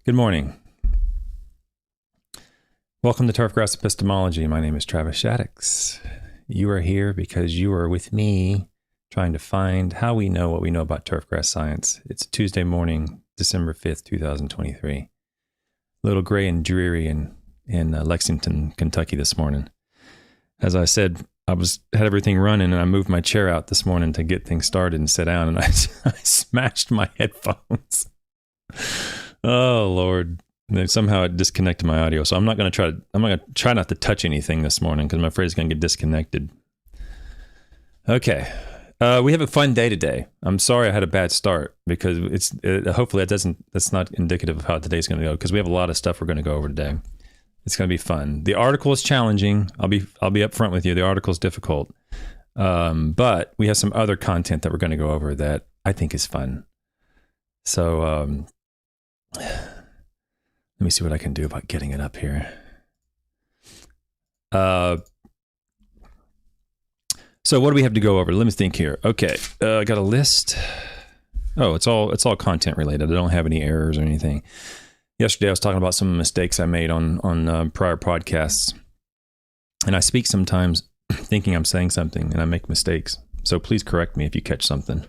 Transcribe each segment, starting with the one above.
Good morning. Welcome to Turfgrass Epistemology. My name is Travis Shaddix. You are here because you are with me trying to find how we know what we know about turfgrass science. It's Tuesday morning, December 5th, 2023. A little gray and dreary in Lexington, Kentucky this morning. As I said, I had everything running and I moved my chair out this morning to get things started and sit down, and I smashed my headphones. Oh Lord! And somehow it disconnected my audio, so I'm not going to try not to touch anything this morning because I'm afraid it's going to get disconnected. Okay, we have a fun day today. I'm sorry I had a bad start because hopefully that's not indicative of how today's going to go, because we have a lot of stuff we're going to go over today. It's going to be fun. The article is challenging. I'll be upfront with you. The article is difficult, but we have some other content that we're going to go over that I think is fun. So. Let me see what I can do about getting it up here. So what do we have to go over? Let me think here. Okay, I got a list. Oh, it's all content related. I don't have any errors or anything. Yesterday I was talking about some mistakes I made on prior podcasts, and I speak sometimes thinking I'm saying something and I make mistakes. So please correct me if you catch something.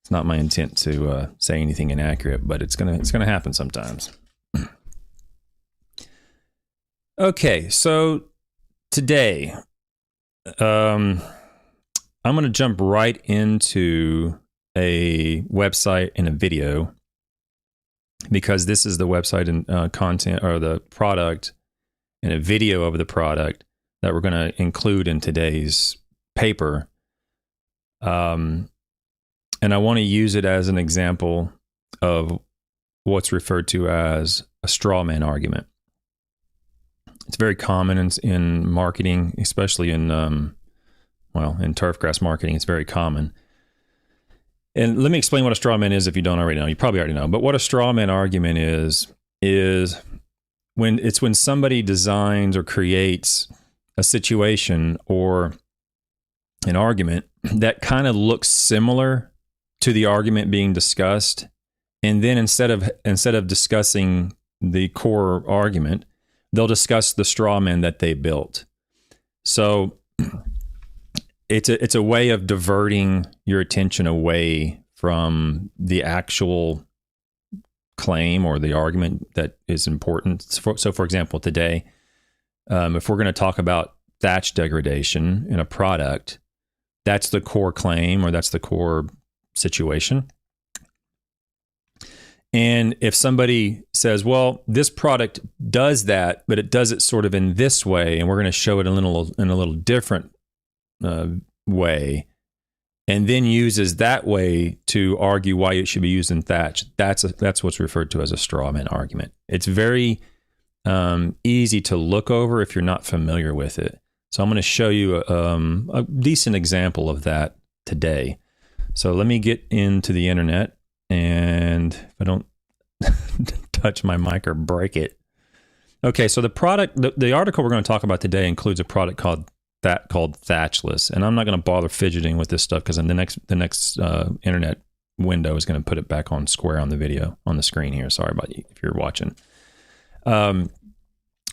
It's not my intent to say anything inaccurate, but it's gonna happen sometimes. Okay, so today, I'm gonna jump right into a website and a video, because this is the website and content, or the product and a video of the product that we're gonna include in today's paper. And I want to use it as an example of what's referred to as a straw man argument. It's very common in marketing, especially in turfgrass marketing. It's very common. And let me explain what a straw man is if you don't already know. You probably already know. But what a straw man argument is when somebody designs or creates a situation or an argument that kind of looks similar to the argument being discussed, and then instead of discussing the core argument, they'll discuss the straw man that they built. So it's a way of diverting your attention away from the actual claim or the argument that is important. So for example, today, if we're going to talk about thatch degradation in a product, that's the core claim, or that's the core situation. And if somebody says, well, this product does that, but it does it sort of in this way, and we're going to show it in a little different way, and then uses that way to argue why it should be used in thatch, that's what's referred to as a straw man argument. It's very easy to look over if you're not familiar with it. So I'm going to show you a decent example of that today. So let me get into the internet, and if I don't touch my mic or break it. Okay, so the article we're going to talk about today includes a product called Thatchless, and I'm not going to bother fidgeting with this stuff because the next internet window is going to put it back on square on the video on the screen here. Sorry about you if you're watching.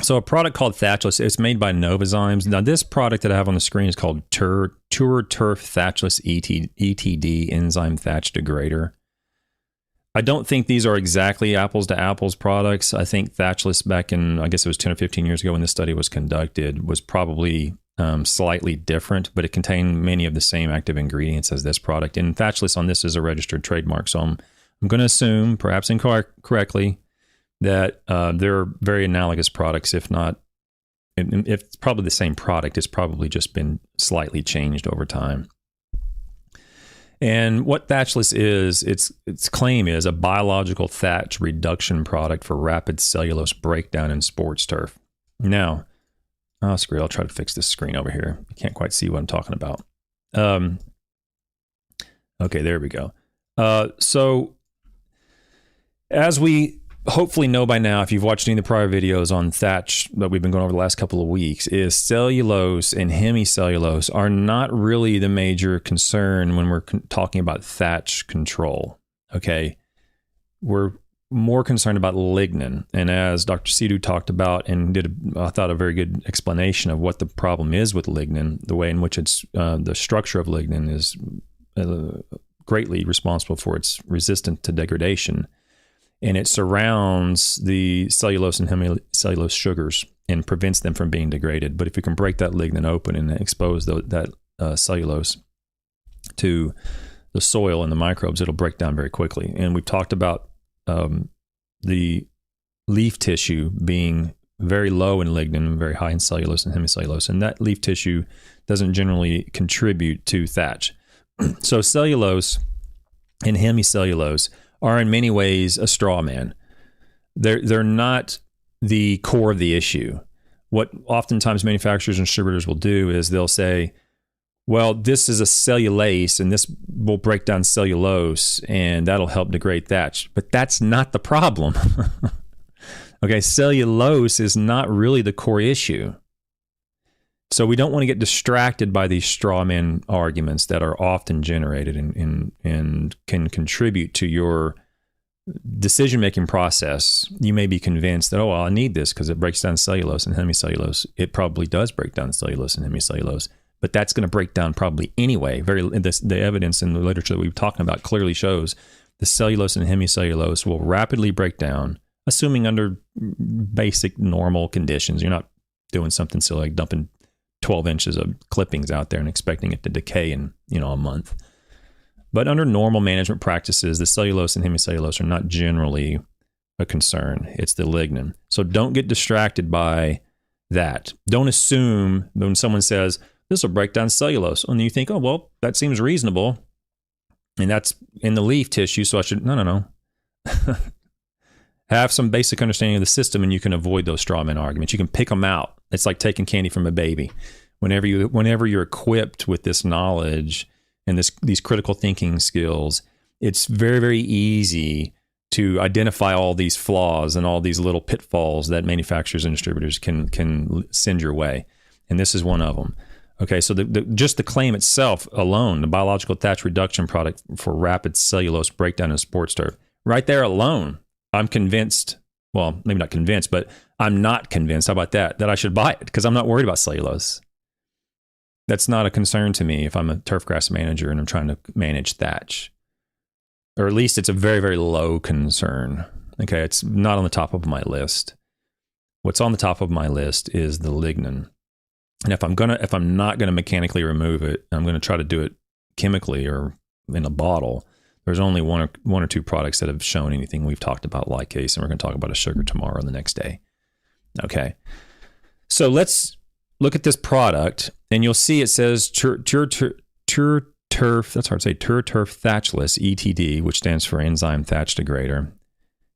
So a product called Thatchless, it's made by Novozymes. Now this product that I have on the screen is called Tour Turf Thatchless ETD Enzyme Thatch Degrader. I don't think these are exactly apples to apples products. I think Thatchless back in, I guess it was 10 or 15 years ago when this study was conducted, was probably slightly different, but it contained many of the same active ingredients as this product. And Thatchless on this is a registered trademark. So I'm going to assume, perhaps incorrectly, that they're very analogous products. If it's probably the same product, it's probably just been slightly changed over time. And what Thatchless is, its claim is a biological thatch reduction product for rapid cellulose breakdown in sports turf. Now, I'll try to fix this screen over here. You can't quite see what I'm talking about. Okay, there we go. So as we hopefully know by now, if you've watched any of the prior videos on thatch that we've been going over the last couple of weeks, is cellulose and hemicellulose are not really the major concern when we're talking about thatch control. Okay, we're more concerned about lignin. And as Dr. Sidhu talked about and did, I thought, a very good explanation of what the problem is with lignin, the way in which it's the structure of lignin is greatly responsible for its resistance to degradation. And it surrounds the cellulose and hemicellulose sugars and prevents them from being degraded. But if you can break that lignin open and expose that cellulose to the soil and the microbes, it'll break down very quickly. And we've talked about the leaf tissue being very low in lignin and very high in cellulose and hemicellulose. And that leaf tissue doesn't generally contribute to thatch. So cellulose and hemicellulose are in many ways a straw man. They're not the core of the issue. What oftentimes manufacturers and distributors will do is they'll say, well, this is a cellulase and this will break down cellulose and that'll help degrade thatch. But that's not the problem. Okay, cellulose is not really the core issue. So we don't want to get distracted by these straw man arguments that are often generated and can contribute to your decision-making process. You may be convinced that, oh, well, I need this because it breaks down cellulose and hemicellulose. It probably does break down cellulose and hemicellulose, but that's going to break down probably anyway. The evidence in the literature that we've talked about clearly shows the cellulose and hemicellulose will rapidly break down, assuming under basic normal conditions. You're not doing something silly like dumping 12 inches of clippings out there and expecting it to decay in, a month. But under normal management practices, the cellulose and hemicellulose are not generally a concern. It's the lignin. So don't get distracted by that. Don't assume when someone says, this will break down cellulose, and you think, oh, well, that seems reasonable. And that's in the leaf tissue, so I should, no. Have some basic understanding of the system, and you can avoid those straw man arguments. You can pick them out. It's like taking candy from a baby. Whenever you're equipped with this knowledge and these critical thinking skills, it's very, very easy to identify all these flaws and all these little pitfalls that manufacturers and distributors can send your way. And this is one of them. Okay, so just the claim itself alone, the biological thatch reduction product for rapid cellulose breakdown in sports turf, right there alone, I'm convinced, well, maybe not convinced, but I'm not convinced, how about that I should buy it because I'm not worried about cellulose. That's not a concern to me if I'm a turfgrass manager and I'm trying to manage thatch. Or at least it's a very, very low concern. Okay, it's not on the top of my list. What's on the top of my list is the lignin. And if I'm not gonna mechanically remove it, I'm gonna try to do it chemically or in a bottle. There's only one or two products that have shown anything. We've talked about lacase, and we're going to talk about a sugar tomorrow the next day. Okay. So let's look at this product, and you'll see it says Turf, that's hard to say, Turf Thatchless, ETD, which stands for Enzyme Thatch Degrader,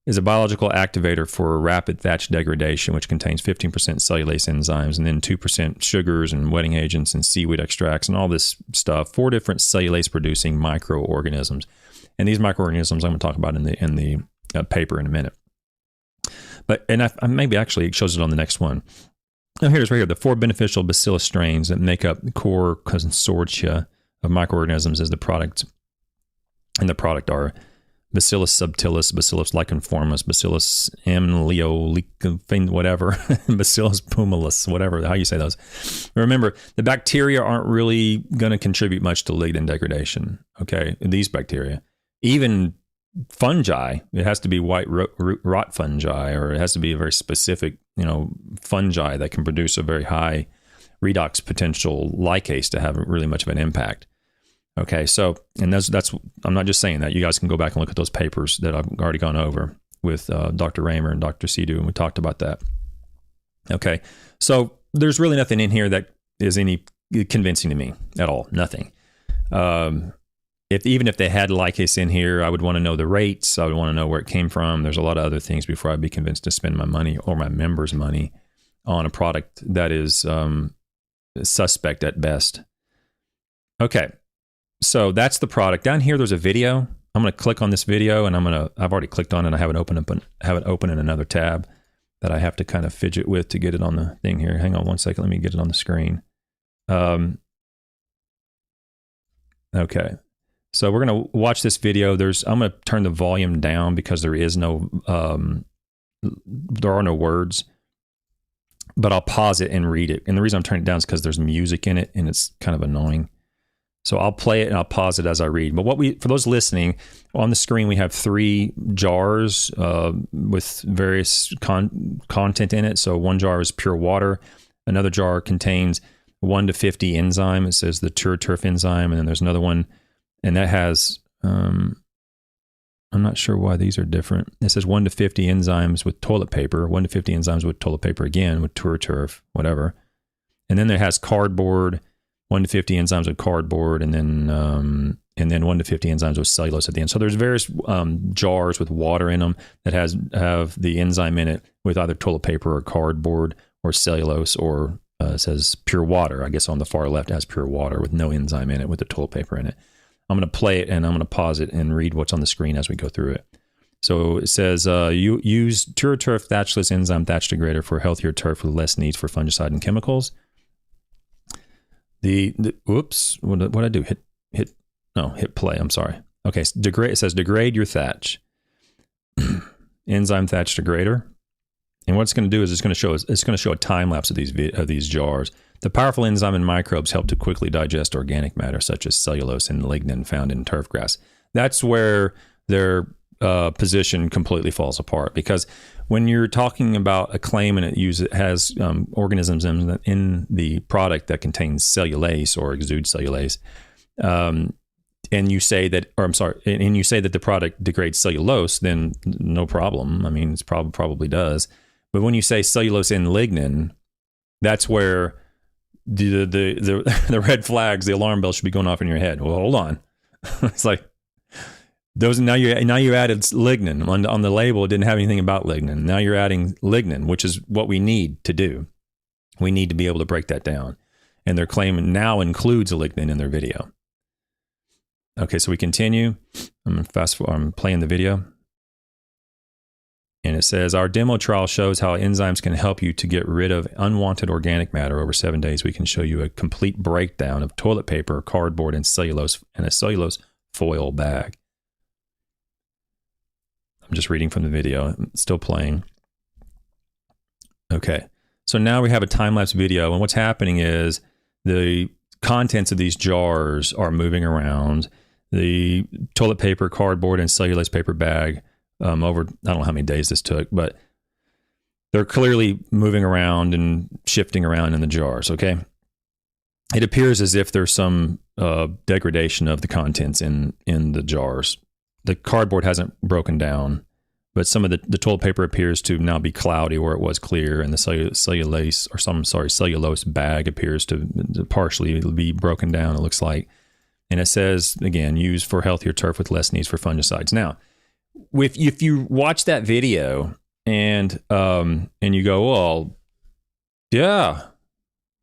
is a biological activator for rapid thatch degradation, which contains 15% cellulase enzymes and then 2% sugars and wetting agents and seaweed extracts and all this stuff, 4 different cellulase-producing microorganisms. And these microorganisms I'm going to talk about in the paper in a minute. But I maybe actually it shows it on the next one. Now here's right here, the 4 beneficial bacillus strains that make up the core consortia of microorganisms as the product. And the product are Bacillus subtilis, Bacillus licheniformis, Bacillus amniolicofin, whatever, Bacillus pumilus, whatever, how you say those. Remember, the bacteria aren't really going to contribute much to lignin degradation, okay, these bacteria. Even fungi, it has to be white rot fungi, or it has to be a very specific, fungi that can produce a very high redox potential lacase to have really much of an impact. Okay, so, and that's I'm not just saying that. You guys can go back and look at those papers that I've already gone over with Dr. Raymer and Dr. Sidhu, and we talked about that. Okay, so there's really nothing in here that is any convincing to me at all. Nothing. Even if they had lacase in here, I would want to know the rates. I would want to know where it came from. There's a lot of other things before I'd be convinced to spend my money or my members' money on a product that is suspect at best. Okay. So that's the product. Down here, there's a video. I'm going to click on this video, and I've already clicked on it. I have it open in another tab that I have to kind of fidget with to get it on the thing here. Hang on one second. Let me get it on the screen. Okay. So we're going to watch this video. I'm going to turn the volume down because there are no words, but I'll pause it and read it. And the reason I'm turning it down is because there's music in it and it's kind of annoying. So I'll play it and I'll pause it as I read. But for those listening, on the screen we have 3 jars with various content in it. So one jar is pure water. Another jar contains 1 to 50 enzyme. It says the turf enzyme. And then there's another one, and that has, I'm not sure why these are different. It says 1 to 50 enzymes with toilet paper, 1 to 50 enzymes with toilet paper again, with turf, whatever. And then it has cardboard, 1 to 50 enzymes with cardboard, and then 1 to 50 enzymes with cellulose at the end. So there's various jars with water in them that have the enzyme in it with either toilet paper or cardboard or cellulose, or it says pure water. I guess on the far left it has pure water with no enzyme in it with the toilet paper in it. I'm going to play it and I'm going to pause it and read what's on the screen as we go through it. So it says, you use turf thatchless enzyme thatch degrader for healthier turf with less needs for fungicide and chemicals. Whoops, what did I do? Hit play. I'm sorry. Okay, it says degrade your thatch. Enzyme thatch degrader. And what it's going to do is it's going to show a time lapse of these jars. The powerful enzyme and microbes help to quickly digest organic matter such as cellulose and lignin found in turf grass. That's where their position completely falls apart, because when you're talking about a claim and it has organisms in the product that contains cellulase or exudes cellulase, and you say that the product degrades cellulose, then no problem. I mean, it probably does. But when you say cellulose and lignin, that's where the red flags, the alarm bell should be going off in your head. Well, hold on. It's like those now you added lignin on the label. It didn't have anything about lignin. Now you're adding lignin, which is what we need to do. We need to be able to break that down. And their claim now includes a lignin in their video. Okay, so we continue. I'm playing the video. And it says, our demo trial shows how enzymes can help you to get rid of unwanted organic matter. Over 7 days, we can show you a complete breakdown of toilet paper, cardboard, and cellulose in a cellulose foil bag. I'm just reading from the video. It's still playing. Okay. So now we have a time-lapse video, and what's happening is the contents of these jars are moving around. The toilet paper, cardboard, and cellulose paper bag over, I don't know how many days this took, but they're clearly moving around and shifting around in the jars, okay? It appears as if there's some degradation of the contents in the jars. The cardboard hasn't broken down, but some of the toilet paper appears to now be cloudy where it was clear, and the cellulose bag appears to partially be broken down, it looks like. And it says, again, used for healthier turf with less needs for fungicides. Now, if you watch that video and you go, well, yeah,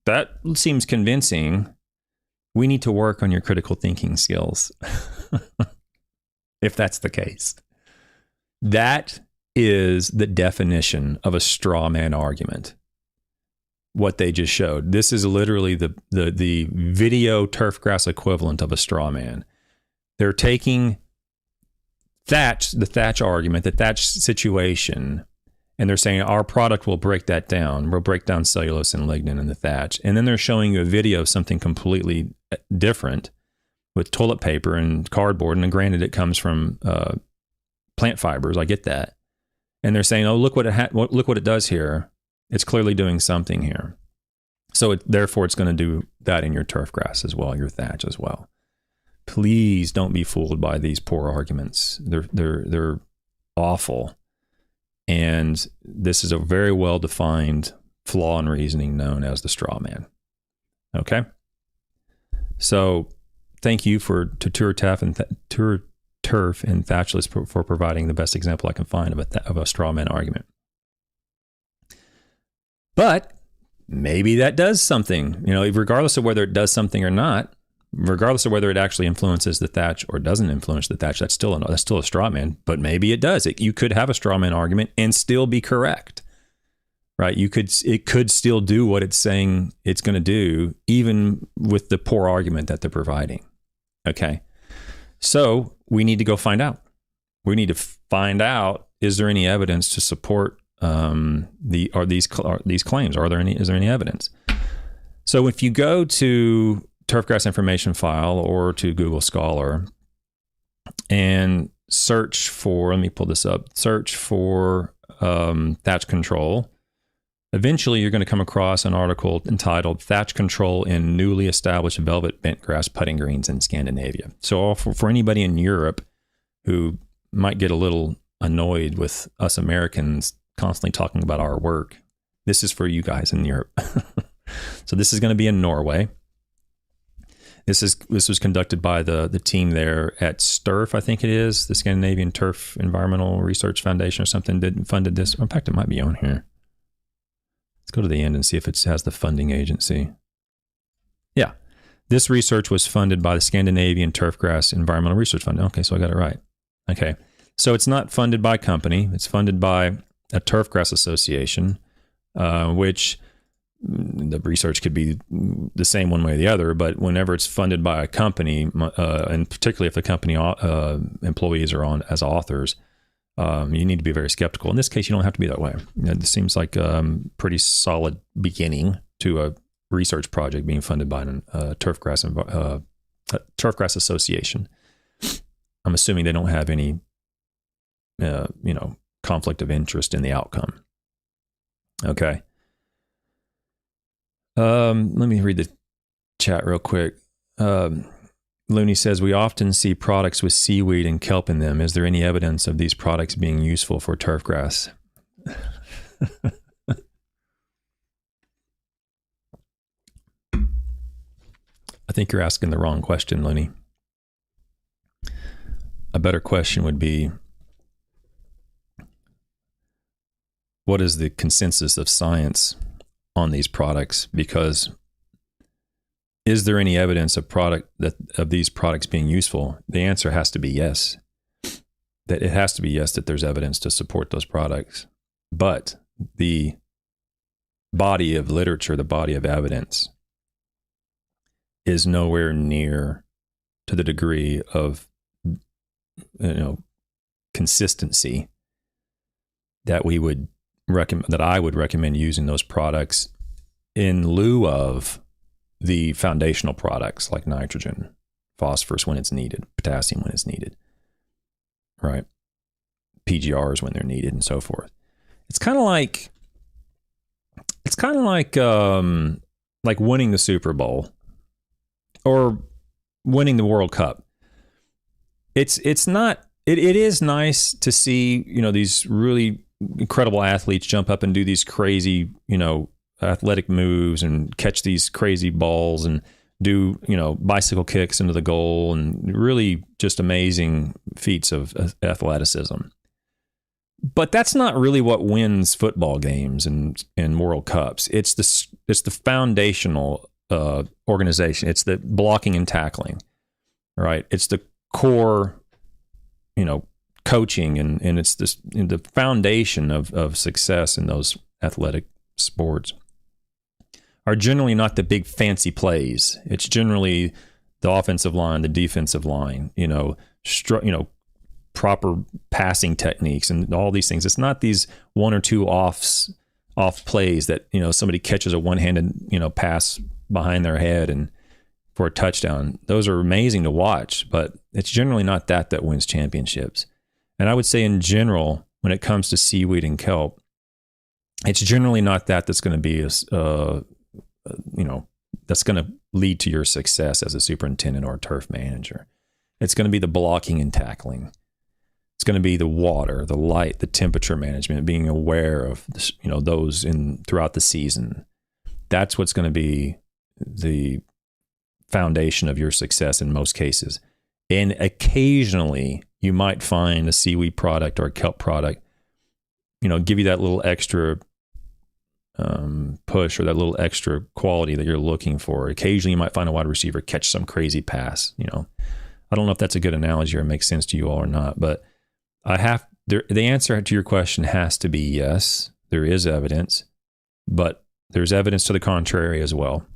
that seems convincing, we need to work on your critical thinking skills. If that's the case. That is the definition of a straw man argument. What they just showed. This is literally the video turf grass equivalent of a straw man. They're taking the Thatch argument, the Thatch situation, and they're saying our product will break that down. We'll break down cellulose and lignin in the Thatch. And then they're showing you a video of something completely different with toilet paper and cardboard. And granted, it comes from plant fibers. I get that. And they're saying, oh, look what it does here. It's clearly doing something here. So therefore, it's going to do that in your turf grass as well, your Thatch as well. Please don't be fooled by these poor arguments. They're awful. And this is a very well-defined flaw in reasoning known as the straw man. Okay? So thank you to Turf and Thatchless for providing the best example I can find of a straw man argument. But maybe that does something, regardless of whether it does something or not, regardless of whether it actually influences the Thatch or doesn't influence the Thatch, that's still a straw man. But maybe it does. You could have a straw man argument and still be correct, right? It could still do what it's saying it's going to do, even with the poor argument that they're providing. Okay. So we need to go find out. We need to find out, is there any evidence to support these claims? Is there any evidence? So if you go to Turfgrass Information File or to Google Scholar and search for, let me pull this up, search for thatch control, eventually you're going to come across an article entitled Thatch Control in Newly Established Velvet Bentgrass Putting Greens in Scandinavia. So for anybody in Europe who might get a little annoyed with us Americans constantly talking about our work, this is for you guys in Europe. So this is going to be in Norway. This was conducted by the team there at STURF, I think it is, the Scandinavian Turf Environmental Research Foundation or something that funded this. In fact, it might be on here. Let's go to the end and see if it has the funding agency. Yeah. This research was funded by the Scandinavian Turfgrass Environmental Research Fund. Okay, so I got it right. Okay. So it's not funded by a company. It's funded by a turfgrass association, which the research could be the same one way or the other, but whenever it's funded by a company, and particularly if the company employees are on as authors, you need to be very skeptical. In this case, you don't have to be that way. It seems like a pretty solid beginning to a research project being funded by a turfgrass association. I'm assuming they don't have any, conflict of interest in the outcome. Okay. Let me read the chat real quick. Looney says, we often see products with seaweed and kelp in them. Is there any evidence of these products being useful for turfgrass? I think you're asking the wrong question, Looney. A better question would be, what is the consensus of science on these products? Because is there any evidence of these products being useful? The answer has to be yes. That it has to be yes, that there's evidence to support those products. But the body of literature, the body of evidence, is nowhere near to the degree of consistency that we would recommend, that I would recommend using those products in lieu of the foundational products like nitrogen, phosphorus when it's needed, potassium when it's needed, right? PGRs when they're needed, and so forth. It's kind of like winning the Super Bowl or winning the World Cup. It is nice to see, these really incredible athletes jump up and do these crazy, athletic moves and catch these crazy balls and do, bicycle kicks into the goal and really just amazing feats of athleticism. But that's not really what wins football games and World Cups. It's the foundational organization. It's the blocking and tackling, right? It's the core, coaching, and it's the foundation of success in those athletic sports are generally not the big fancy plays. It's generally the offensive line, the defensive line, proper passing techniques and all these things. It's not these one or two off plays that, somebody catches a one-handed, pass behind their head and for a touchdown. Those are amazing to watch, but it's generally not that wins championships. And I would say in general, when it comes to seaweed and kelp, it's generally not that's going to be that's going to lead to your success as a superintendent or a turf manager. It's going to be the blocking and tackling. It's going to be the water, the light, the temperature management, being aware of those throughout the season. That's what's going to be the foundation of your success in most cases. And occasionally you might find a seaweed product or a kelp product, give you that little extra push or that little extra quality that you're looking for. Occasionally you might find a wide receiver catch some crazy pass. I don't know if that's a good analogy or makes sense to you all or not, but the answer to your question has to be yes, there is evidence, but there's evidence to the contrary as well.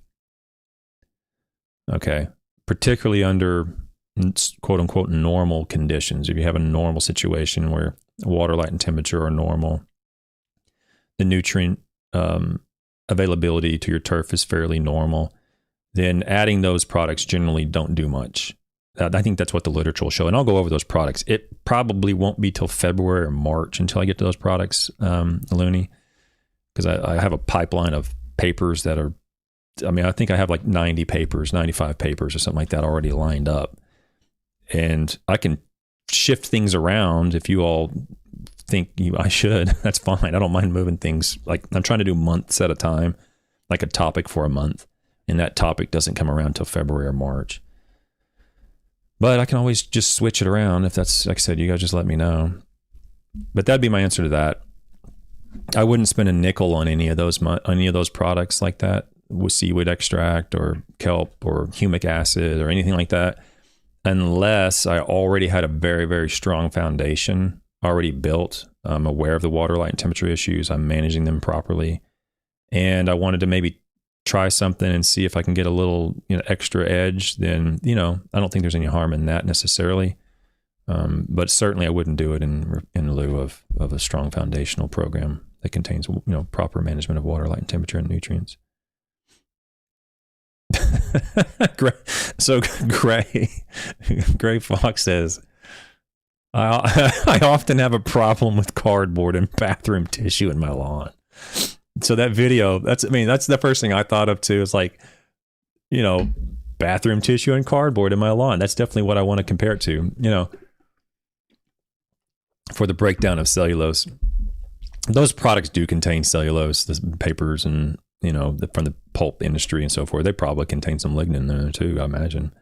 Okay. Particularly under quote unquote normal conditions, if you have a normal situation where water, light, and temperature are normal, the nutrient availability to your turf is fairly normal, then adding those products generally don't do much. I think that's what the literature will show. And I'll go over those products. It probably won't be till February or March until I get to those products, Looney, because I have a pipeline of papers that are, I think I have like 90 papers, 95 papers or something like that already lined up. And I can shift things around if you all think I should. That's fine. I don't mind moving things. Like, I'm trying to do months at a time, like a topic for a month. And that topic doesn't come around till February or March. But I can always just switch it around. If that's, like I said, you guys just let me know. But that'd be my answer to that. I wouldn't spend a nickel on any of those products like that, with seaweed extract or kelp or humic acid or anything like that, unless I already had a very, very strong foundation already built. I'm aware of the water, light, and temperature issues. I'm managing them properly. And I wanted to maybe try something and see if I can get a little, extra edge. Then, I don't think there's any harm in that necessarily. But certainly I wouldn't do it in lieu of a strong foundational program that contains, proper management of water, light, and temperature and nutrients. So Gray Fox says, I often have a problem with cardboard and bathroom tissue in my lawn. So that video, that's the first thing I thought of too, is like, bathroom tissue and cardboard in my lawn. That's definitely what I want to compare it to, for the breakdown of cellulose. Those products do contain cellulose, the papers and, from the pulp industry and so forth. They probably contain some lignin in there too, I imagine.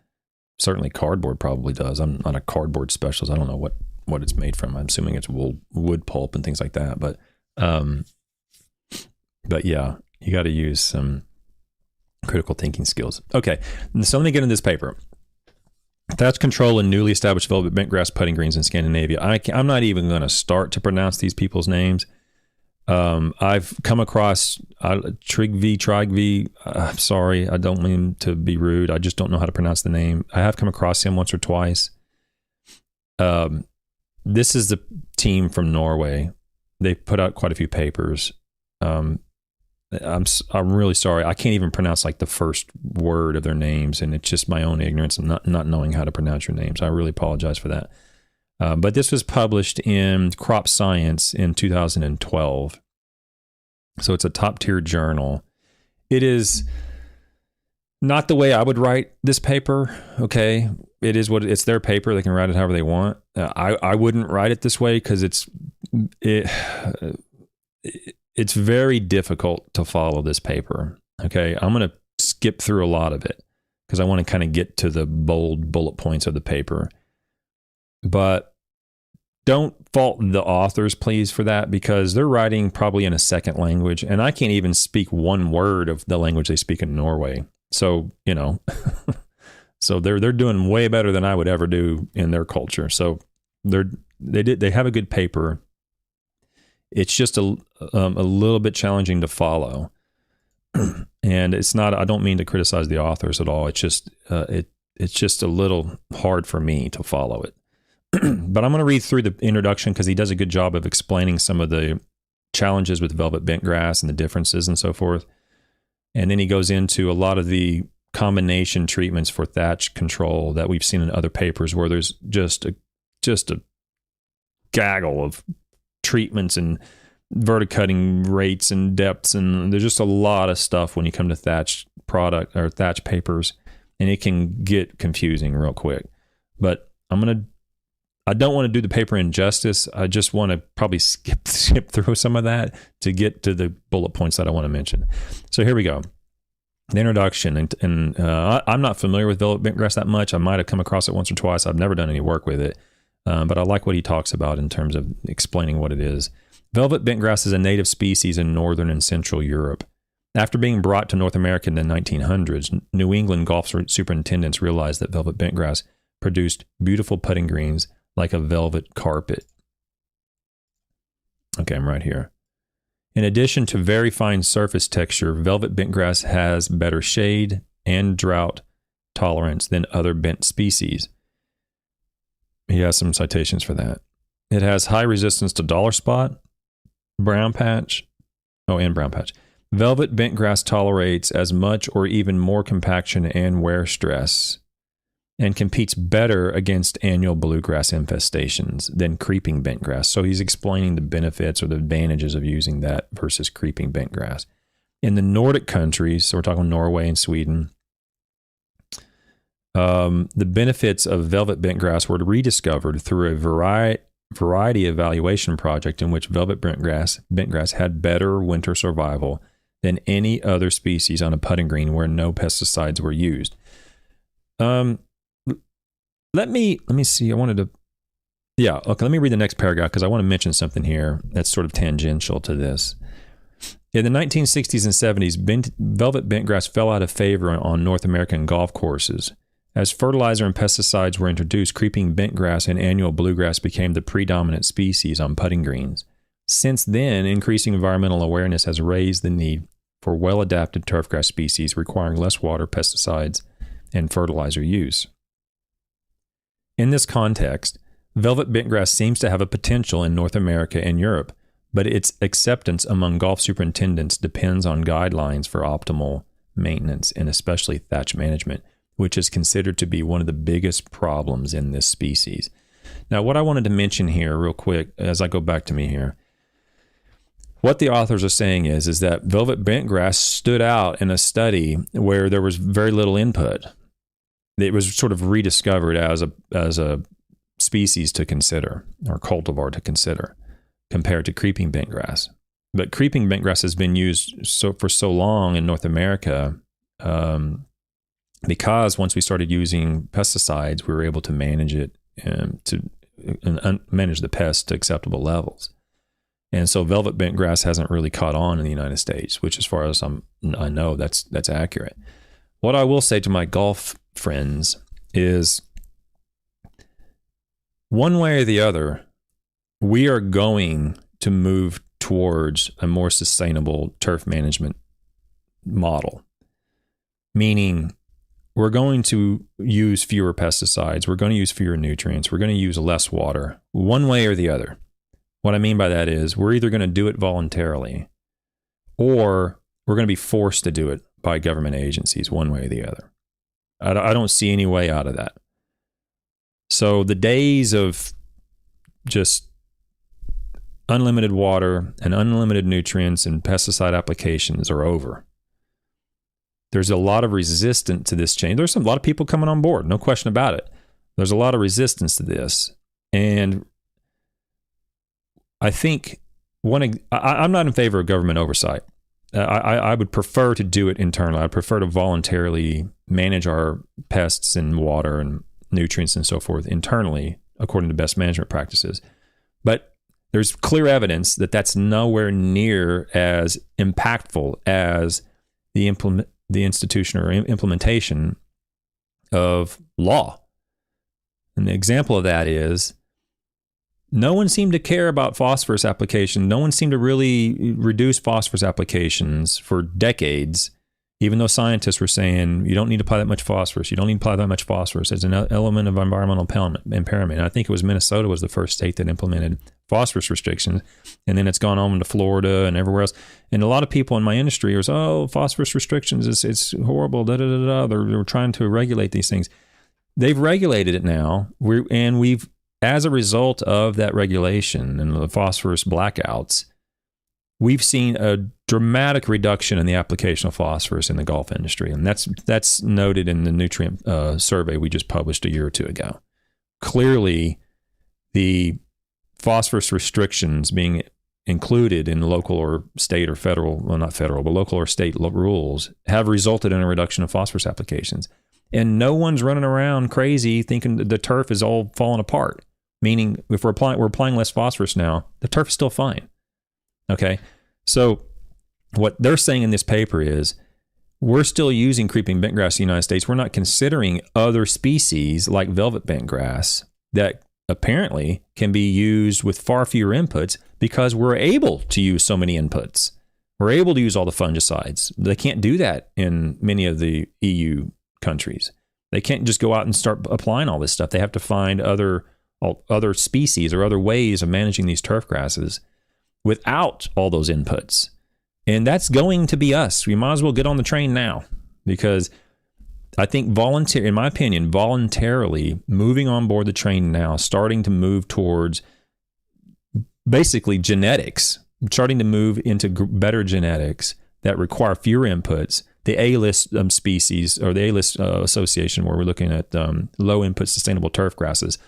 Certainly cardboard probably does. I'm not a cardboard specialist. I don't know what it's made from. I'm assuming it's wood pulp and things like that. But yeah, you got to use some critical thinking skills. Okay, so let me get into this paper. Thatch control in newly established velvet bentgrass putting greens in Scandinavia. I'm not even going to start to pronounce these people's names. I've come across Trygve. I'm sorry, I don't mean to be rude. I just don't know how to pronounce the name. I have come across him once or twice. This is the team from Norway. They put out quite a few papers. I'm really sorry. I can't even pronounce like the first word of their names, and it's just my own ignorance and not knowing how to pronounce your names. I really apologize for that. But this was published in Crop Science in 2012. So it's a top tier journal. It is not the way I would write this paper. Okay. It's their paper. They can write it however they want. I wouldn't write it this way because it's very difficult to follow this paper. Okay. I'm going to skip through a lot of it because I want to kind of get to the bold bullet points of the paper. But don't fault the authors, please, for that, because they're writing probably in a second language, and I can't even speak one word of the language they speak in Norway. So, so they're doing way better than I would ever do in their culture. So they have a good paper. It's just a little bit challenging to follow, and it's not. I don't mean to criticize the authors at all. It's just it's just a little hard for me to follow it. But I'm going to read through the introduction because he does a good job of explaining some of the challenges with velvet bentgrass and the differences and so forth. And then he goes into a lot of the combination treatments for thatch control that we've seen in other papers, where there's just a gaggle of treatments and verticutting rates and depths, and there's just a lot of stuff when you come to thatch product or thatch papers, and it can get confusing real quick. But I don't want to do the paper injustice. I just want to probably skip through some of that to get to the bullet points that I want to mention. So here we go. The introduction, and I'm not familiar with velvet bentgrass that much. I might have come across it once or twice. I've never done any work with it, but I like what he talks about in terms of explaining what it is. Velvet bentgrass is a native species in northern and central Europe. After being brought to North America in the 1900s, New England golf superintendents realized that velvet bentgrass produced beautiful putting greens like a velvet carpet. Okay, I'm right here. In addition to very fine surface texture, velvet bentgrass has better shade and drought tolerance than other bent species. He has some citations for that. It has high resistance to dollar spot, brown patch. Oh, and brown patch. Velvet bentgrass tolerates as much or even more compaction and wear stress and competes better against annual bluegrass infestations than creeping bentgrass. So he's explaining the benefits or the advantages of using that versus creeping bentgrass. In the Nordic countries, so we're talking Norway and Sweden, the benefits of velvet bentgrass were rediscovered through a variety evaluation project in which velvet bentgrass had better winter survival than any other species on a putting green where no pesticides were used. Let me see. Let me read the next paragraph because I want to mention something here that's sort of tangential to this. In the 1960s and 70s, velvet bentgrass fell out of favor on North American golf courses. As fertilizer and pesticides were introduced, creeping bentgrass and annual bluegrass became the predominant species on putting greens. Since then, increasing environmental awareness has raised the need for well-adapted turfgrass species requiring less water, pesticides, and fertilizer use. In this context, velvet bentgrass seems to have a potential in North America and Europe, but its acceptance among golf superintendents depends on guidelines for optimal maintenance and especially thatch management, which is considered to be one of the biggest problems in this species. Now, what I wanted to mention here real quick as I go back to me here, what the authors are saying is that velvet bentgrass stood out in a study where there was very little input. It was sort of rediscovered as a species to consider or cultivar to consider compared to creeping bentgrass. But creeping bentgrass has been used for so long in North America because once we started using pesticides, we were able to manage it and manage the pests to acceptable levels. And so velvet bentgrass hasn't really caught on in the United States, which as far as I know, that's accurate. What I will say to my golf friends is one way or the other, we are going to move towards a more sustainable turf management model, meaning we're going to use fewer pesticides, we're going to use fewer nutrients, we're going to use less water, one way or the other. What I mean by that is we're either going to do it voluntarily or we're going to be forced to do it by government agencies, one way or the other. I don't see any way out of that. So the days of just unlimited water and unlimited nutrients and pesticide applications are over. There's a lot of resistance to this change. There's a lot of people coming on board, no question about it. There's a lot of resistance to this. And I think I'm not in favor of government oversight. I would prefer to do it internally. I prefer to voluntarily manage our pests and water and nutrients and so forth internally according to best management practices. But there's clear evidence that that's nowhere near as impactful as the institution or implementation of law. An example of that is no one seemed to care about phosphorus application. No one seemed to really reduce phosphorus applications for decades, even though scientists were saying you don't need to apply that much phosphorus. You don't need to apply that much phosphorus as an element of environmental impairment. And I think it was Minnesota was the first state that implemented phosphorus restrictions. And then it's gone on to Florida and everywhere else. And a lot of people in my industry are saying, phosphorus restrictions, it's horrible. They're trying to regulate these things. They've regulated it now. We've as a result of that regulation and the phosphorus blackouts, we've seen a dramatic reduction in the application of phosphorus in the golf industry. And that's noted in the nutrient survey we just published a year or two ago. Clearly, the phosphorus restrictions being included in local or state or federal, well, not federal, but local or state rules have resulted in a reduction of phosphorus applications. And no one's running around crazy thinking that the turf is all falling apart. Meaning, if we're applying less phosphorus now, the turf is still fine. Okay, so what they're saying in this paper is we're still using creeping bentgrass in the United States. We're not considering other species like velvet bentgrass that apparently can be used with far fewer inputs because we're able to use so many inputs. We're able to use all the fungicides. They can't do that in many of the EU countries. They can't just go out and start applying all this stuff. They have to find other other species or other ways of managing these turf grasses without all those inputs. And that's going to be us. We might as well get on the train now, because I think in my opinion, voluntarily moving on board the train now, starting to move towards basically genetics, starting to move into better genetics that require fewer inputs. The A-list species, or the A-list association, where we're looking at low input sustainable turf grasses,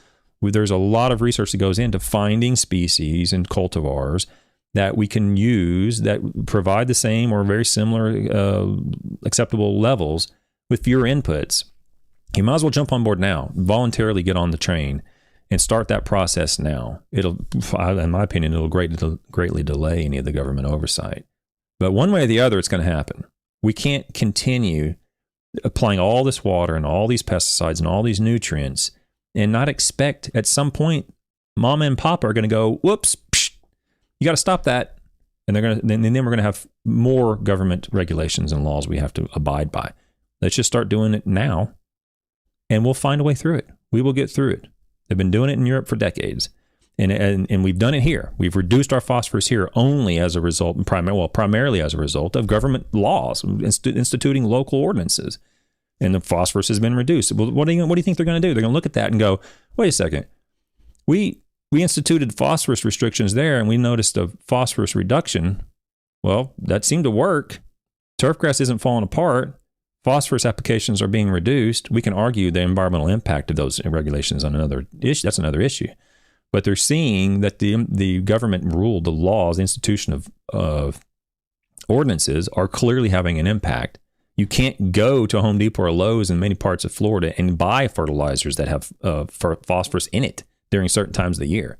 there's a lot of research that goes into finding species and cultivars that we can use that provide the same or very similar acceptable levels with fewer inputs. You might as well jump on board now, voluntarily get on the train and start that process now. It'll, in my opinion, it'll greatly delay any of the government oversight. But one way or the other, it's going to happen. We can't continue applying all this water and all these pesticides and all these nutrients and not expect at some point mama and papa are going to go, whoops, psh, you got to stop that. And then we're going to have more government regulations and laws we have to abide by. Let's just start doing it now, and we'll find a way through it. We will get through it. They've been doing it in Europe for decades, and we've done it here. We've reduced our phosphorus here only as a result, primarily as a result of government laws, instituting local ordinances, and the phosphorus has been reduced. Well, what do you think they're going to do? They're going to look at that and go, wait a second, we instituted phosphorus restrictions there, and we noticed a phosphorus reduction. Well, that seemed to work. Turfgrass isn't falling apart. Phosphorus applications are being reduced. We can argue the environmental impact of those regulations on another issue. That's another issue. But they're seeing that the government rule, the laws, the institution of ordinances are clearly having an impact. You can't go to Home Depot or Lowe's in many parts of Florida and buy fertilizers that have phosphorus in it during certain times of the year.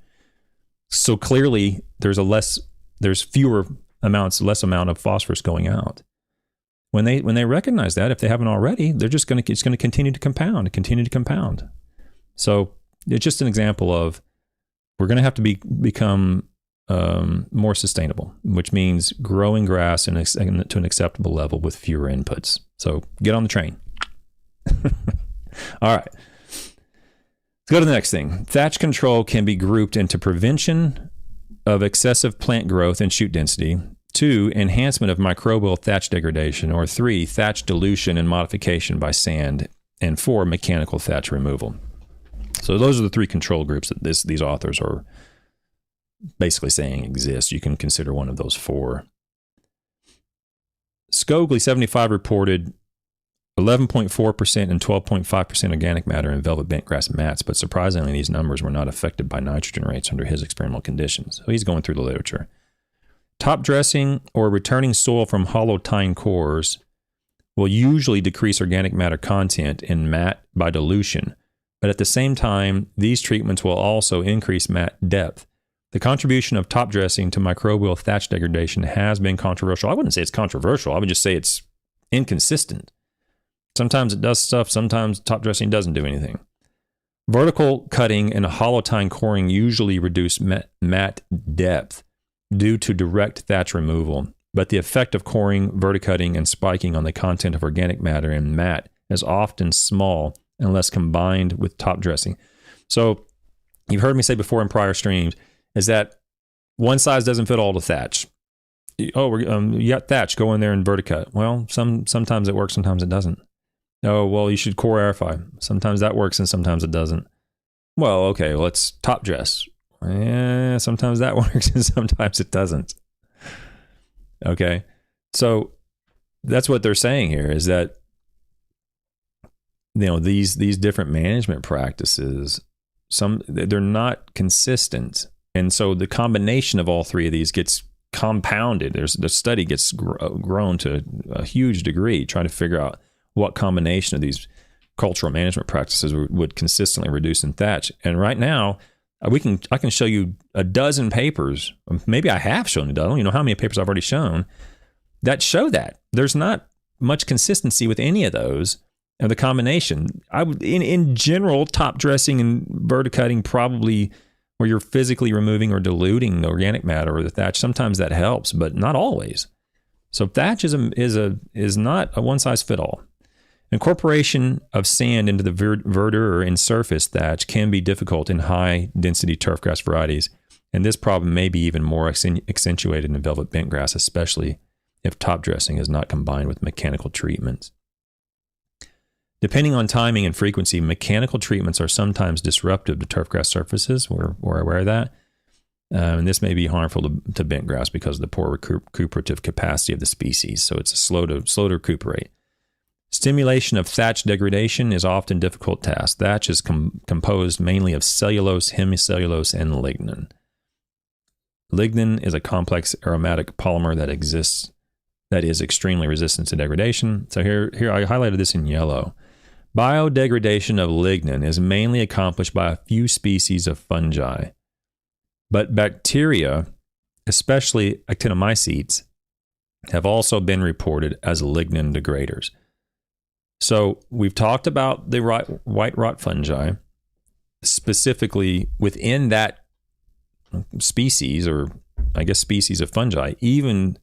So clearly there's less amount of phosphorus going out. When they recognize that, if they haven't already, it's going to continue to compound. So it's just an example of we're going to have to become more sustainable, which means growing grass to an acceptable level with fewer inputs. So get on the train. All right. Let's go to the next thing. Thatch control can be grouped into prevention of excessive plant growth and shoot density, 2, enhancement of microbial thatch degradation, or 3, thatch dilution and modification by sand, and 4, mechanical thatch removal. So those are the 3 control groups that these authors are basically saying exist. You can consider one of those 4. Skogley 75 reported 11.4% and 12.5% organic matter in velvet bentgrass mats, but surprisingly, these numbers were not affected by nitrogen rates under his experimental conditions. So he's going through the literature. Top dressing or returning soil from hollow tine cores will usually decrease organic matter content in mat by dilution, but at the same time, these treatments will also increase mat depth. The contribution of top dressing to microbial thatch degradation has been controversial. I wouldn't say it's controversial. I would just say it's inconsistent. Sometimes it does stuff. Sometimes top dressing doesn't do anything. Vertical cutting and hollow tine coring usually reduce mat depth due to direct thatch removal, but the effect of coring, verticutting, and spiking on the content of organic matter in mat is often small unless combined with top dressing. So you've heard me say before in prior streams is that one size doesn't fit all the thatch. Oh, you got thatch, go in there and verticut. Well, sometimes it works, sometimes it doesn't. Oh, well, you should core aerify. Sometimes that works and sometimes it doesn't. Well, okay, let's top dress. Yeah, sometimes that works and sometimes it doesn't. Okay, so that's what they're saying here is that these different management practices, they're not consistent, and so the combination of all 3 of these gets compounded. The study gets grown to a huge degree, trying to figure out what combination of these cultural management practices would consistently reduce in thatch. And right now, I can show you a dozen papers. Maybe I have shown a dozen. I don't even know how many papers I've already shown that show that there's not much consistency with any of those. And the combination, in general, top dressing and verticutting probably where you're physically removing or diluting the organic matter or the thatch. Sometimes that helps, but not always. So thatch is not a one size fit all. Incorporation of sand into the verdure or in surface thatch can be difficult in high-density turfgrass varieties, and this problem may be even more accentuated in velvet bentgrass, especially if top dressing is not combined with mechanical treatments. Depending on timing and frequency, mechanical treatments are sometimes disruptive to turfgrass surfaces. We're aware of that. And this may be harmful to bentgrass because of the poor recuperative capacity of the species, so it's slow to recuperate. Stimulation of thatch degradation is often a difficult task. Thatch is composed mainly of cellulose, hemicellulose, and lignin. Lignin is a complex aromatic polymer that is extremely resistant to degradation. So here I highlighted this in yellow. Biodegradation of lignin is mainly accomplished by a few species of fungi, but bacteria, especially actinomycetes, have also been reported as lignin degraders. So we've talked about the white rot fungi, specifically within that species, or I guess species of fungi. Even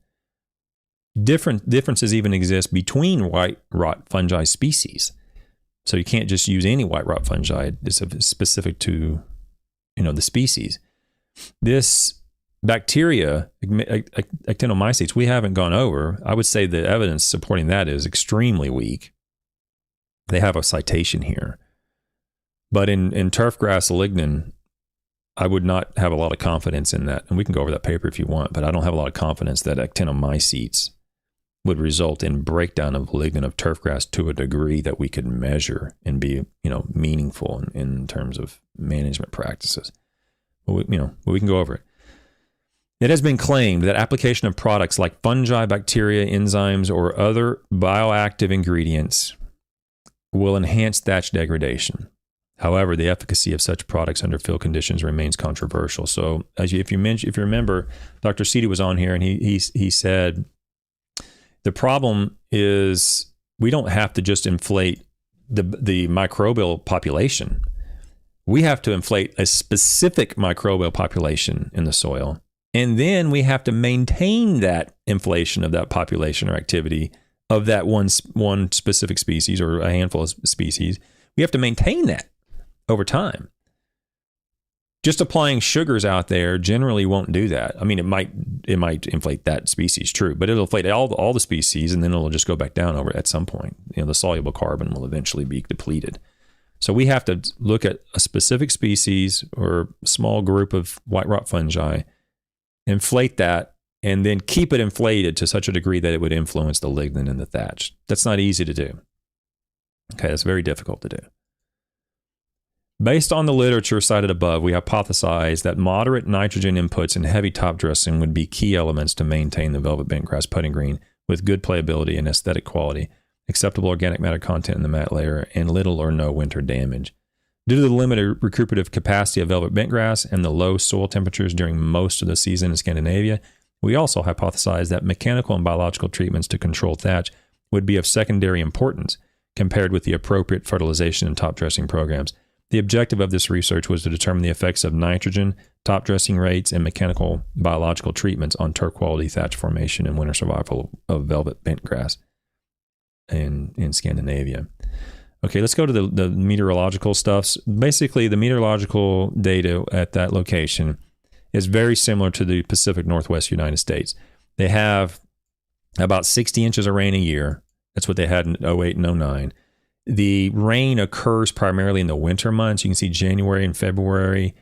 differences even exist between white rot fungi species. So you can't just use any white rot fungi. It's specific to, the species. This bacteria, actinomycetes, we haven't gone over. I would say the evidence supporting that is extremely weak. They have a citation here. But in turfgrass lignin, I would not have a lot of confidence in that. And we can go over that paper if you want, but I don't have a lot of confidence that actinomycetes would result in breakdown of lignin of turfgrass to a degree that we could measure and be, meaningful in terms of management practices. But we can go over it. It has been claimed that application of products like fungi, bacteria, enzymes, or other bioactive ingredients will enhance thatch degradation. However, the efficacy of such products under field conditions remains controversial. So, if you remember, Dr. Seedy was on here, and he said the problem is we don't have to just inflate the microbial population. We have to inflate a specific microbial population in the soil, and then we have to maintain that inflation of that population or activity of that one specific species or a handful of species. We have to maintain that over time. Just applying sugars out there generally won't do that. I mean, it might inflate that species, true, but it'll inflate all the species, and then it'll just go back down over at some point. The soluble carbon will eventually be depleted. So we have to look at a specific species or small group of white rot fungi, inflate that, and then keep it inflated to such a degree that it would influence the lignin in the thatch. That's not easy to do. Okay, that's very difficult to do. Based on the literature cited above, we hypothesize that moderate nitrogen inputs and heavy top dressing would be key elements to maintain the velvet bentgrass putting green with good playability and aesthetic quality, acceptable organic matter content in the mat layer, and little or no winter damage. Due to the limited recuperative capacity of velvet bentgrass and the low soil temperatures during most of the season in Scandinavia, we also hypothesize that mechanical and biological treatments to control thatch would be of secondary importance compared with the appropriate fertilization and top dressing programs. The objective of this research was to determine the effects of nitrogen, top dressing rates, and mechanical biological treatments on turf quality thatch formation and winter survival of velvet bentgrass in Scandinavia. Okay, let's go to the meteorological stuff. Basically, the meteorological data at that location is very similar to the Pacific Northwest United States. They have about 60 inches of rain a year. That's what they had in 08 and 09. The rain occurs primarily in the winter months. You can see January and February.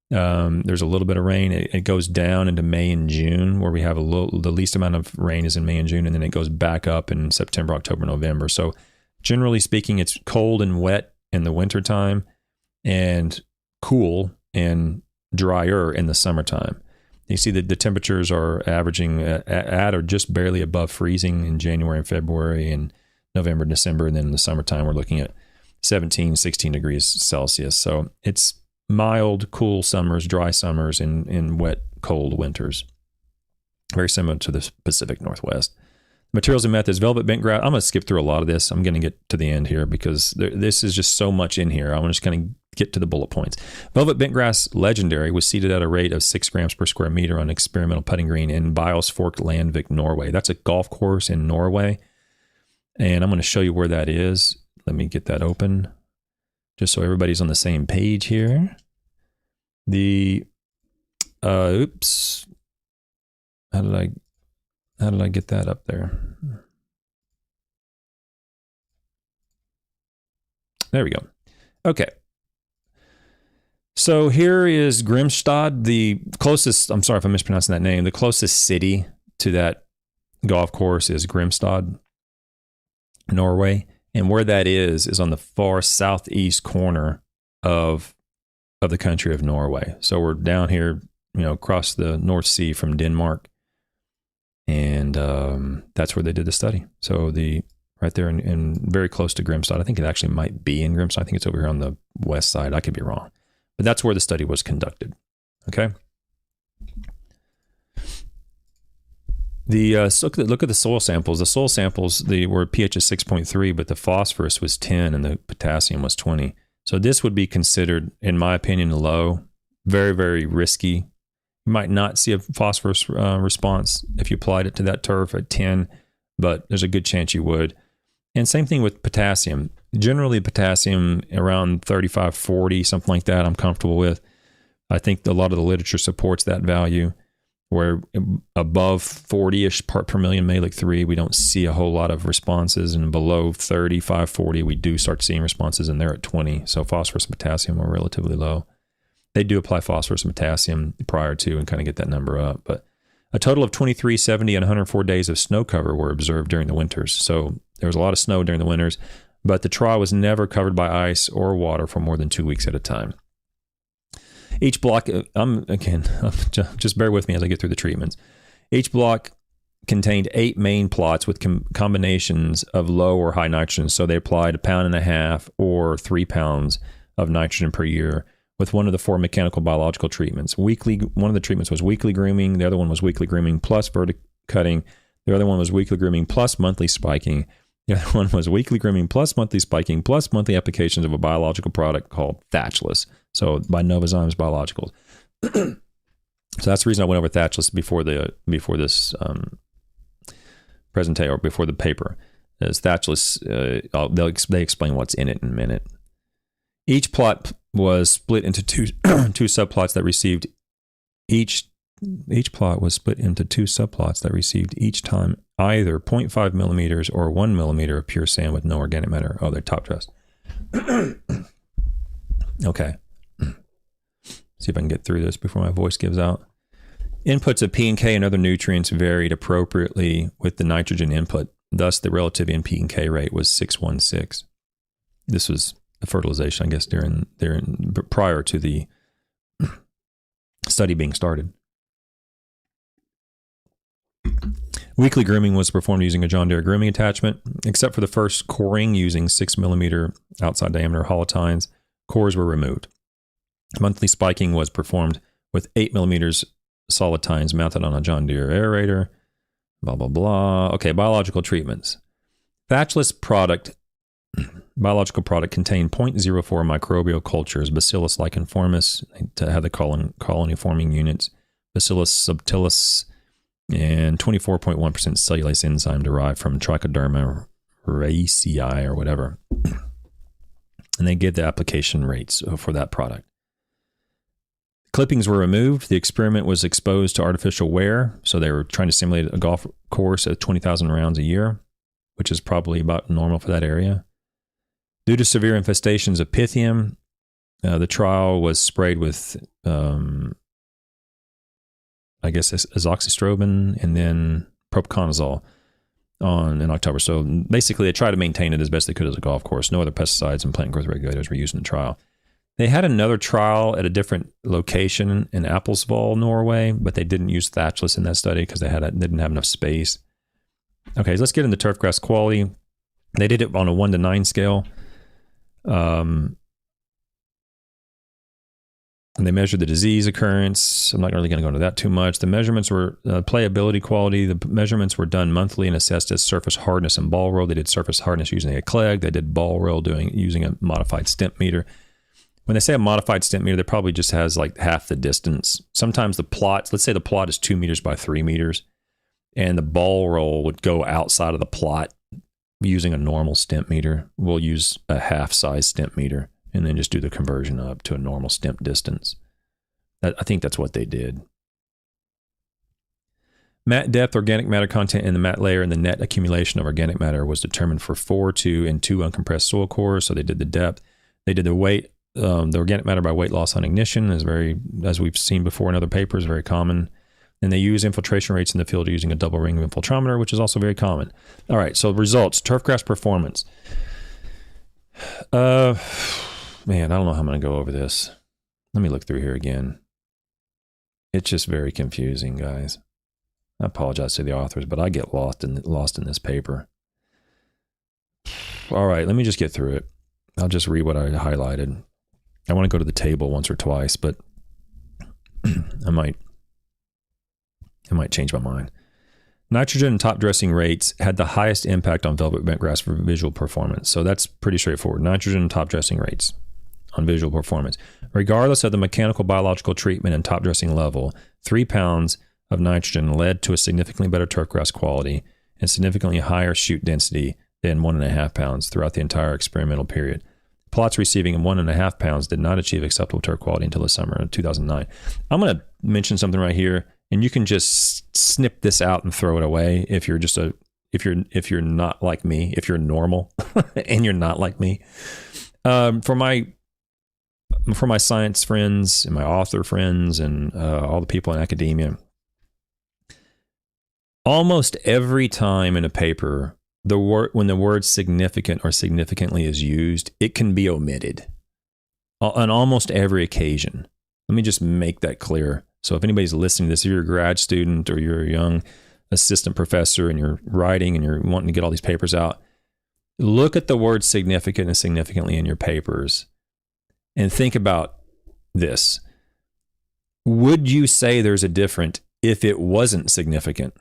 There's a little bit of rain. It goes down into May and June, where we have the least amount of rain is in May and June, and then it goes back up in September, October, November. So generally speaking, it's cold and wet in the wintertime and cool and drier in the summertime. You see that the temperatures are averaging at or just barely above freezing in January and February and November, December. And then in the summertime, we're looking at 17, 16 degrees Celsius. So it's mild, cool summers, dry summers, and wet, cold winters. Very similar to the Pacific Northwest. Materials and methods, velvet bentgrass. I'm going to skip through a lot of this. I'm going to get to the end here because this is just so much in here. I want to just kind of get to the bullet points. Velvet bentgrass legendary was seeded at a rate of 6 grams per square meter on experimental putting green in Bios Fork Landvik, Norway. That's a golf course in Norway. And I'm going to show you where that is. Let me get that open just so everybody's on the same page here. Oops. How did I get that up there? There we go. Okay. So here is Grimstad, the closest, I'm sorry if I'm mispronouncing that name, the closest city to that golf course is Grimstad, Norway. And where that is on the far southeast corner of the country of Norway. So we're down here, across the North Sea from Denmark. And that's where they did the study. So right there in very close to Grimstad. I think it actually might be in Grimstad. I think it's over here on the west side. I could be wrong. But that's where the study was conducted. Okay. Look at the soil samples. The soil samples, were pH is 6.3, but the phosphorus was 10 and the potassium was 20. So this would be considered, in my opinion, low. Very, very risky. You might not see a phosphorus response if you applied it to that turf at 10, but there's a good chance you would. And same thing with potassium. Generally, potassium around 35, 40, something like that, I'm comfortable with. I think a lot of the literature supports that value, where above 40-ish part per million Mehlich 3, we don't see a whole lot of responses. And below 35, 40, we do start seeing responses, and they're at 20. So phosphorus and potassium are relatively low. They do apply phosphorus and potassium prior to and kind of get that number up. But a total of 23, 70, and 104 days of snow cover were observed during the winters. So there was a lot of snow during the winters, but the trial was never covered by ice or water for more than 2 weeks at a time. Each block, just bear with me as I get through the treatments. Each block contained 8 main plots with combinations of low or high nitrogen. So they applied 1.5 pounds or 3 pounds of nitrogen per year with one of the 4 mechanical biological treatments. One of the treatments was weekly grooming. The other one was weekly grooming plus verticutting. The other one was weekly grooming plus monthly spiking. The other one was weekly grooming plus monthly spiking plus monthly applications of a biological product called Thatchless. So by Novozymes Biologicals. So that's the reason I went over Thatchless before this presentation, or before the paper. Is Thatchless, they explain what's in it in a minute. Each plot was split into two subplots that received each plot was split into 2 subplots that received each time either 0.5 millimeters or 1 millimeter of pure sand with no organic matter. Oh, they're top dressed. Okay. See if I can get through this before my voice gives out. Inputs of P and K and other nutrients varied appropriately with the nitrogen input. Thus, the relative NP and K rate was 6:1:6. This was the fertilization, I guess, prior to the study being started. Weekly grooming was performed using a John Deere grooming attachment. Except for the first coring using 6 millimeter outside diameter holotines, cores were removed. Monthly spiking was performed with 8 millimeters solitines mounted on a John Deere aerator. Blah, blah, blah. Okay, biological treatments. Thatchless biological product contained 0.04 microbial cultures, Bacillus licheniformis, to have the colony-forming units, Bacillus subtilis, and 24.1% cellulase enzyme derived from Trichoderma raceyi or whatever. And they give the application rates for that product. Clippings were removed. The experiment was exposed to artificial wear. So they were trying to simulate a golf course at 20,000 rounds a year, which is probably about normal for that area. Due to severe infestations of Pythium, the trial was sprayed with, azoxystrobin and then propiconazole in October. So basically, they tried to maintain it as best they could as a golf course. No other pesticides and plant growth regulators were used in the trial. They had another trial at a different location in Appelsvoll, Norway, but they didn't use Thatchless in that study because they didn't have enough space. Okay, so let's get into turfgrass quality. They did it on a 1 to 9 scale. And they measured the disease occurrence. I'm not really going to go into that too much. The measurements were playability quality. The measurements were done monthly and assessed as surface hardness and ball roll. They did surface hardness using a Clegg. They did ball roll using a modified stimp meter. When they say a modified stimp meter, they probably just has like half the distance. Sometimes the plots, let's say the plot is 2 meters by 3 meters, and the ball roll would go outside of the plot using a normal stimp meter. We'll use a half-size stimp meter and then just do the conversion up to a normal stimp distance. I think that's what they did. Mat depth, organic matter content in the mat layer, and the net accumulation of organic matter was determined for 4, 2, and 2 uncompressed soil cores. So they did the depth. They did the weight. The organic matter by weight loss on ignition is very, as we've seen before in other papers, very common. And they use infiltration rates in the field using a double ring infiltrometer, which is also very common. All right, so results, turfgrass performance. Man, I don't know how I'm going to go over this. Let me look through here again. It's just very confusing, guys. I apologize to the authors, but I get lost in this paper. All right, let me just get through it. I'll just read what I highlighted. I want to go to the table once or twice, but I might change my mind. Nitrogen and top dressing rates had the highest impact on velvet bentgrass for visual performance. So that's pretty straightforward. Nitrogen and top dressing rates on visual performance. Regardless of the mechanical biological treatment and top dressing level, 3 pounds of nitrogen led to a significantly better turfgrass quality and significantly higher shoot density than 1.5 pounds throughout the entire experimental period. Plots receiving 1.5 pounds did not achieve acceptable turf quality until the summer of 2009. I'm going to mention something right here, and you can just snip this out and throw it away if you're just if you're not like me, if you're normal and you're not like me. For my science friends and my author friends and all the people in academia, almost every time in a paper, when the word significant or significantly is used, it can be omitted on almost every occasion. Let me just make that clear. So if anybody's listening to this, if you're a grad student or you're a young assistant professor and you're writing and you're wanting to get all these papers out, look at the word significant and significantly in your papers and think about this. Would you say there's a difference if it wasn't significant?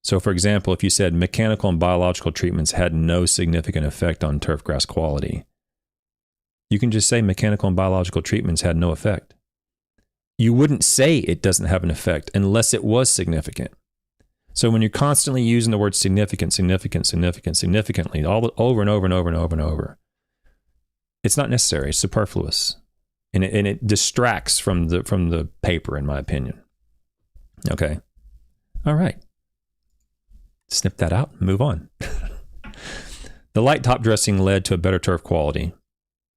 So, for example, if you said mechanical and biological treatments had no significant effect on turfgrass quality, you can just say mechanical and biological treatments had no effect. You wouldn't say it doesn't have an effect unless it was significant. So when you're constantly using the word significant, significantly, all over and over and over and over and over, it's not necessary. It's superfluous, and it distracts from the paper, in my opinion. Okay, all right. Snip that out and move on. The light top dressing led to a better turf quality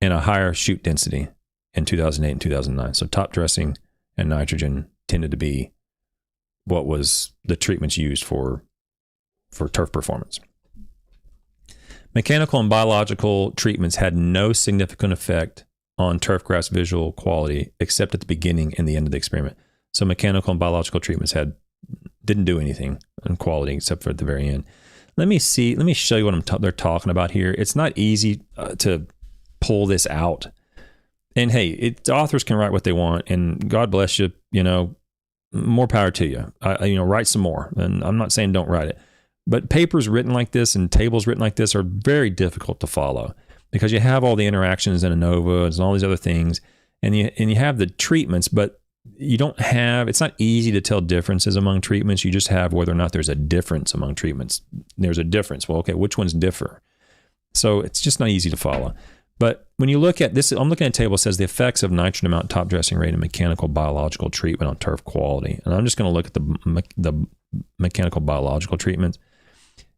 and a higher shoot density in 2008 and 2009. So top dressing and nitrogen tended to be what was the treatments used for turf performance. Mechanical and biological treatments had no significant effect on turfgrass visual quality except at the beginning and the end of the experiment. So mechanical and biological treatments didn't do anything in quality except for at the very end. Let me show you what they're talking about here. It's not easy to pull this out. And hey, the authors can write what they want, and God bless you. More power to you. Write some more. And I'm not saying don't write it, but papers written like this and tables written like this are very difficult to follow because you have all the interactions in ANOVA and all these other things, and you have the treatments, but you don't have, it's not easy to tell differences among treatments. You just have whether or not there's a difference among treatments. There's a difference. Well, okay, which ones differ? So it's just not easy to follow. But when you look at this, I'm looking at a table that says the effects of nitrogen amount, top dressing rate, and mechanical biological treatment on turf quality. And I'm just going to look at the mechanical biological treatments.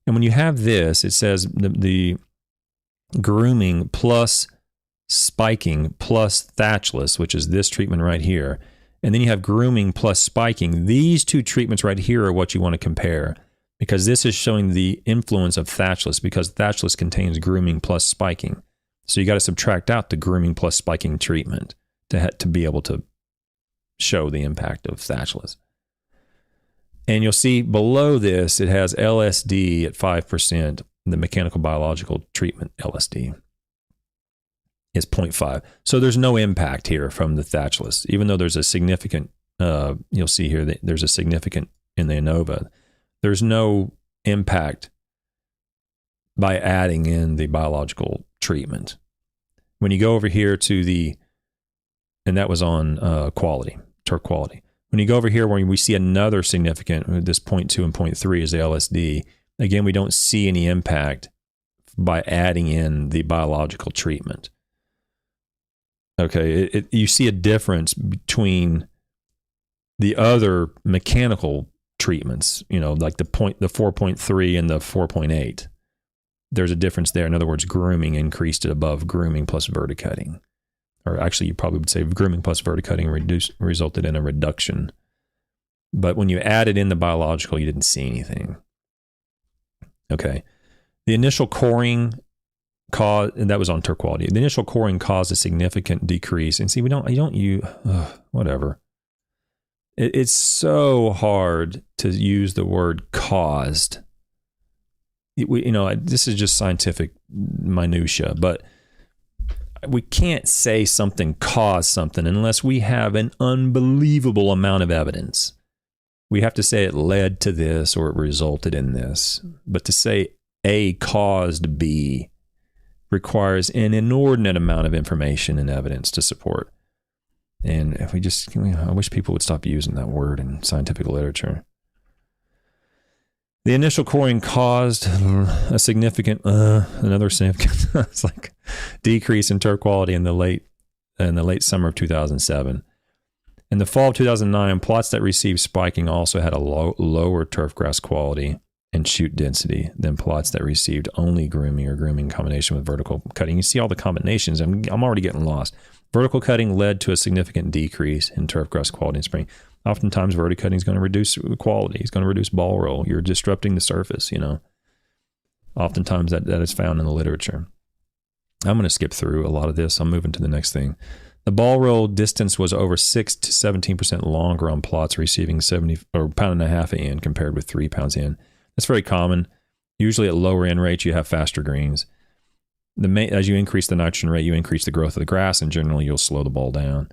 And when you have this, it says the grooming plus spiking plus thatchless, which is this treatment right here. And then you have grooming plus spiking. These two treatments right here are what you want to compare because this is showing the influence of thatchless because thatchless contains grooming plus spiking. So you got to subtract out the grooming plus spiking treatment to be able to show the impact of thatchless. And you'll see below this, it has LSD at 5%. The mechanical biological treatment LSD is 0.5. So there's no impact here from the thatchless, even though there's a significant, you'll see here that there's a significant in the ANOVA. There's no impact by adding in the biological treatment. When you go over here to and that was on quality, turf quality. When you go over here where we see another significant, this 0.2 and 0.3 is the LSD. Again, we don't see any impact by adding in the biological treatment. Okay, you see a difference between the other mechanical treatments, like the 4.3 and the 4.8. There's a difference there. In other words, grooming increased it above grooming plus verticutting. Or actually, you probably would say grooming plus verticutting resulted in a reduction. But when you added in the biological, you didn't see anything. Okay. The initial coring and that was on turf quality. The initial coring caused a significant decrease. And see, whatever. It's so hard to use the word caused. This is just scientific minutia, but we can't say something caused something unless we have an unbelievable amount of evidence. We have to say it led to this or it resulted in this. But to say A caused B requires an inordinate amount of information and evidence to support. And if I wish people would stop using that word in scientific literature. The initial coring caused a significant, it's like decrease in turf quality in the late summer of 2007. In the fall of 2009, plots that received spiking also had a lower turf grass quality and shoot density than plots that received only grooming or grooming in combination with vertical cutting. You see all the combinations. I'm already getting lost. Vertical cutting led to a significant decrease in turf grass quality in spring. Oftentimes, verticutting is going to reduce quality. It's going to reduce ball roll. You're disrupting the surface, Oftentimes, that is found in the literature. I'm going to skip through a lot of this. I'm moving to the next thing. The ball roll distance was over 6 to 17% longer on plots receiving 70 or pound and a half in compared with 3 pounds in. That's very common. Usually at lower end rates, you have faster greens. As you increase the nitrogen rate, you increase the growth of the grass, and generally you'll slow the ball down.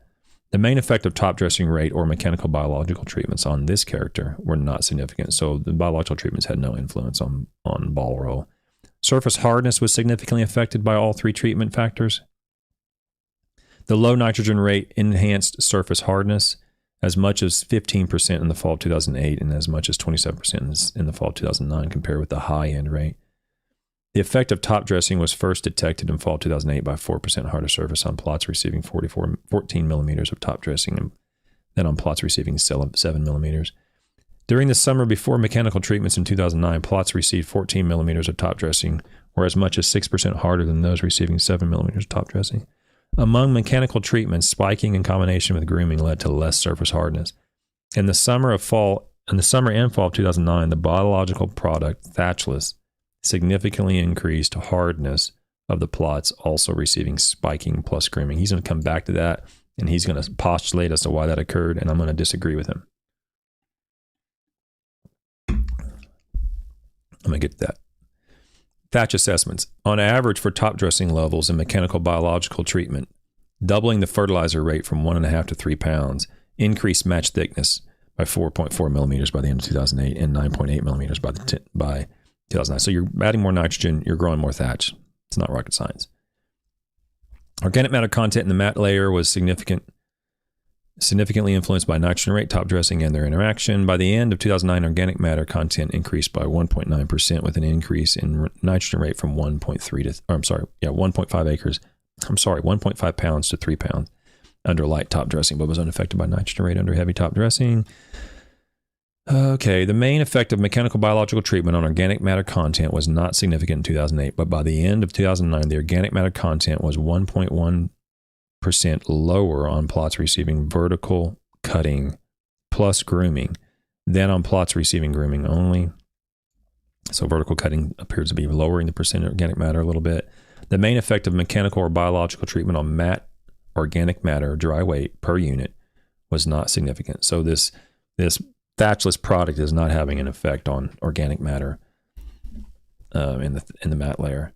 The main effect of top dressing rate or mechanical biological treatments on this character were not significant. So the biological treatments had no influence on ball roll. Surface hardness was significantly affected by all 3 treatment factors. The low nitrogen rate enhanced surface hardness as much as 15% in the fall of 2008 and as much as 27% in the fall of 2009 compared with the high end rate. The effect of top dressing was first detected in fall 2008 by 4% harder surface on plots receiving 14 millimeters of top dressing and then on plots receiving 7 millimeters. During the summer before mechanical treatments in 2009, plots received 14 millimeters of top dressing were as much as 6% harder than those receiving 7 millimeters of top dressing. Among mechanical treatments, spiking in combination with grooming led to less surface hardness. In the summer and fall of 2009, the biological product Thatchless significantly increased hardness of the plots also receiving spiking plus grooming. He's going to come back to that, and he's going to postulate as to why that occurred, and I'm going to disagree with him. I'm going to get to that. Thatch assessments. On average for top dressing levels in mechanical biological treatment, doubling the fertilizer rate from 1.5 to 3 pounds increased match thickness by 4.4 millimeters by the end of 2008 and 9.8 millimeters by 2009. So you're adding more nitrogen, you're growing more thatch. It's not rocket science. Organic matter content in the mat layer was significantly influenced by nitrogen rate, top dressing, and their interaction. By the end of 2009, organic matter content increased by 1.9% with an increase in nitrogen rate from 1.5 pounds to 3 pounds under light top dressing, but was unaffected by nitrogen rate under heavy top dressing. Okay, the main effect of mechanical biological treatment on organic matter content was not significant in 2008, but by the end of 2009, the organic matter content was 1.1% lower on plots receiving vertical cutting plus grooming than on plots receiving grooming only. So vertical cutting appears to be lowering the percent of organic matter a little bit. The main effect of mechanical or biological treatment on mat organic matter dry weight per unit was not significant. So this Thatchless product is not having an effect on organic matter in the mat layer.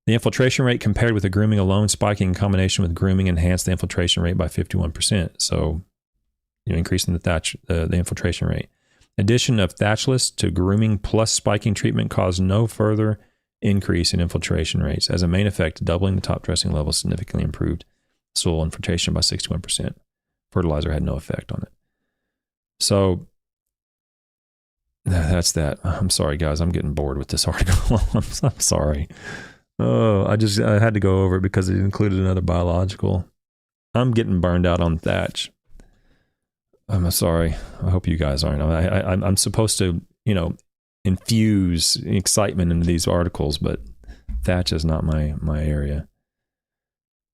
The infiltration rate compared with the grooming alone, spiking in combination with grooming enhanced the infiltration rate by 51%. So you're increasing the infiltration rate. Addition of Thatchless to grooming plus spiking treatment caused no further increase in infiltration rates. As a main effect, doubling the top dressing level significantly improved soil infiltration by 61%. Fertilizer had no effect on it. So that's that. I'm sorry, guys. I'm getting bored with this article. I'm sorry. Oh, I had to go over it because it included another biological. I'm getting burned out on Thatch. I'm sorry. I hope you guys aren't. I'm supposed to, infuse excitement into these articles, but Thatch is not my area.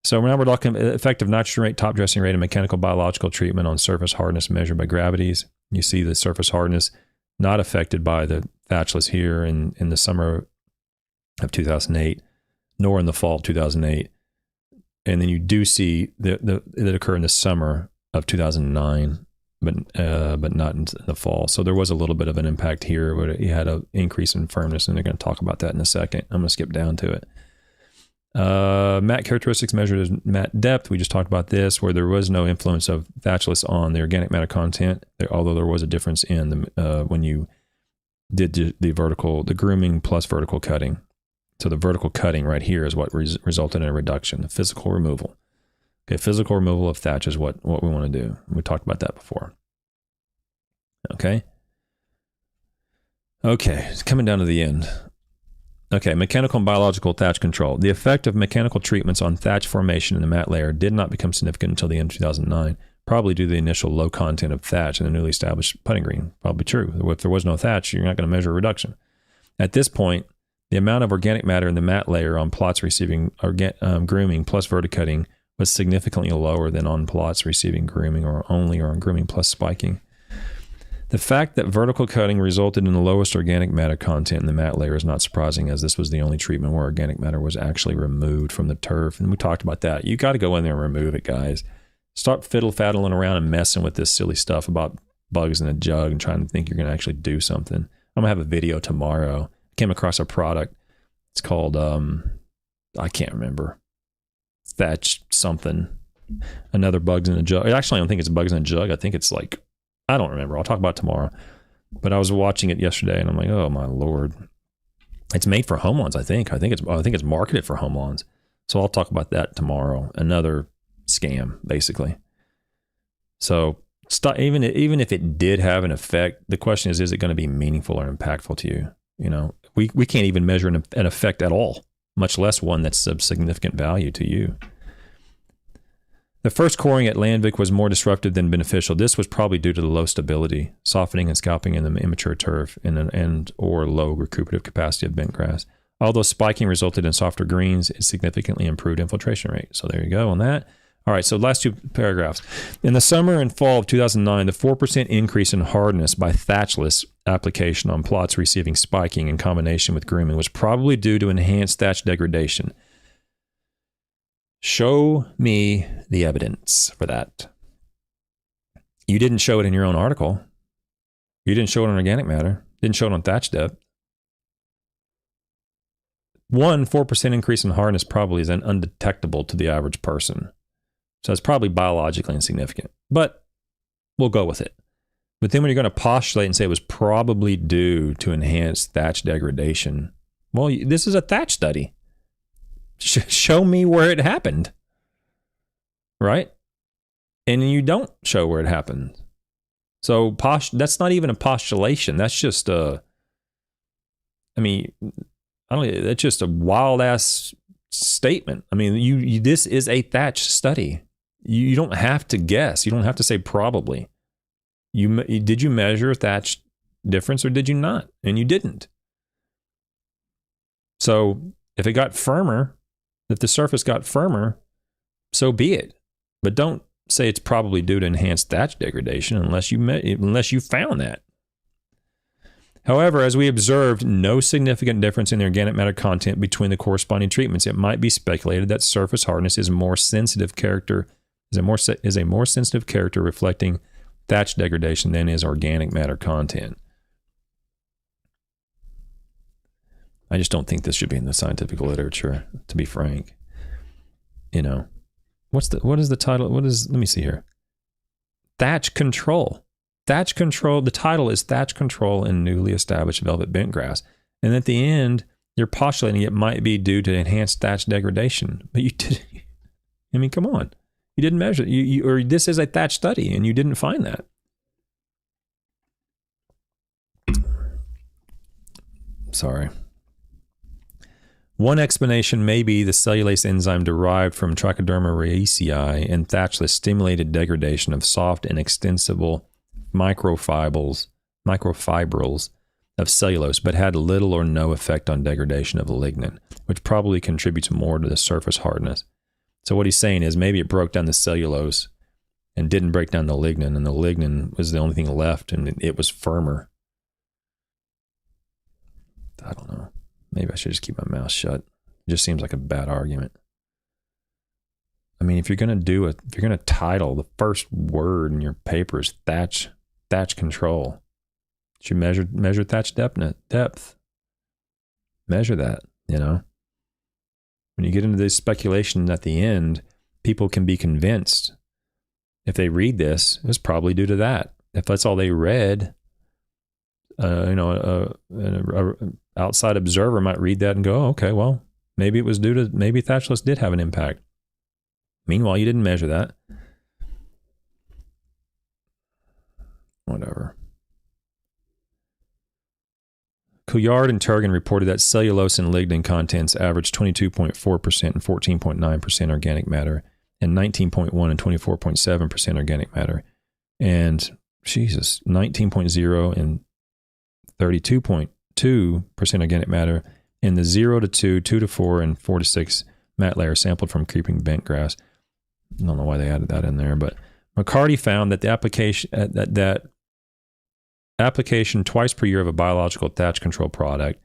So now we're talking effective nitrogen rate, top dressing rate, and mechanical biological treatment on surface hardness measured by gravities. You see the surface hardness not affected by the thatchless here in the summer of 2008, nor in the fall of 2008. And then you do see that occur in the summer of 2009, but not in the fall. So there was a little bit of an impact here, but you had an increase in firmness, and they're going to talk about that in a second. I'm going to skip down to it. Mat characteristics measured as mat depth. We just talked about this, where there was no influence of thatchless on the organic matter content, although there was a difference in the when you did the grooming plus vertical cutting. So the vertical cutting right here is what resulted in a reduction, the physical removal. Okay, physical removal of thatch is what we want to do. We talked about that before. Okay, it's coming down to the end. Okay, mechanical and biological thatch control. The effect of mechanical treatments on thatch formation in the mat layer did not become significant until the end of 2009, probably due to the initial low content of thatch in the newly established putting green. Probably true. If there was no thatch, you're not going to measure a reduction. At this point, the amount of organic matter in the mat layer on plots receiving grooming plus verticutting was significantly lower than on plots receiving grooming or on grooming plus spiking. The fact that vertical cutting resulted in the lowest organic matter content in the mat layer is not surprising, as this was the only treatment where organic matter was actually removed from the turf. And we talked about that. You got to go in there and remove it, guys. Stop fiddle-faddling around and messing with this silly stuff about bugs in a jug and trying to think you're going to actually do something. I'm going to have a video tomorrow. I came across a product. It's called, I can't remember. Thatch something. Another bugs in a jug. Actually, I don't think it's bugs in a jug. I think it's like, I don't remember. I'll talk about it tomorrow. But I was watching it yesterday, and I'm like, oh my Lord. It's made for home lawns, I think. I think it's marketed for home lawns. So I'll talk about that tomorrow. Another scam, basically. So even if it did have an effect, the question is it going to be meaningful or impactful to you? We can't even measure an effect at all, much less one that's of significant value to you. The first coring at Landvik was more disruptive than beneficial. This was probably due to the low stability, softening and scalping in the immature turf, and or low recuperative capacity of bentgrass. Although spiking resulted in softer greens, it significantly improved infiltration rate. So there you go on that. All right, so last two paragraphs. In the summer and fall of 2009, the 4% increase in hardness by thatchless application on plots receiving spiking in combination with grooming was probably due to enhanced thatch degradation. Show me the evidence for that. You didn't show it in your own article. You didn't show it on organic matter. Didn't show it on thatch depth. 4% increase in hardness probably is undetectable to the average person. So it's probably biologically insignificant. But we'll go with it. But then when you're going to postulate and say it was probably due to enhanced thatch degradation, well, this is a thatch study. Show me where it happened, right? And you don't show where it happened. So that's not even a postulation. That's just that's just a wild ass statement. I mean, this is a thatch study. You don't have to guess. You don't have to say probably. Did you measure thatch difference or did you not? And you didn't. So if it got firmer, if the surface got firmer, so be it. But don't say it's probably due to enhanced thatch degradation unless you found that. However, as we observed no significant difference in the organic matter content between the corresponding treatments, it might be speculated that surface hardness is a more sensitive character reflecting thatch degradation than is organic matter content. I just don't think this should be in the scientific literature, to be frank. What is the title? Let me see here. Thatch control. Thatch control. The title is Thatch Control in Newly Established Velvet Bentgrass. And at the end, you're postulating it might be due to enhanced thatch degradation. But you did. Come on. You didn't measure it. Or this is a thatch study, and you didn't find that. Sorry. One explanation may be the cellulase enzyme derived from Trichoderma raceae and Thatch stimulated degradation of soft and extensible microfibrils of cellulose, but had little or no effect on degradation of the lignin, which probably contributes more to the surface hardness. So what he's saying is maybe it broke down the cellulose and didn't break down the lignin, and the lignin was the only thing left, and it was firmer. I don't know. Maybe I should just keep my mouth shut. It just seems like a bad argument. I mean, if you're going to title the first word in your paper is Thatch control, you should measure Thatch depth. Measure that, you know. When you get into this speculation at the end, people can be convinced. If they read this, it's probably due to that. If that's all they read, an outside observer might read that and go, oh, okay, well, maybe it was maybe Thatchless did have an impact. Meanwhile, you didn't measure that. Whatever. Couillard and Turgan reported that cellulose and lignin contents averaged 22.4% and 14.9% organic matter, and 19.1 and 24.7% organic matter, and 19.0 and 32.2% organic matter in the 0 to 2, 2 to 4, and 4 to 6 mat layer sampled from creeping bentgrass. I don't know why they added that in there, but McCarty found that the application twice per year of a biological Thatch control product,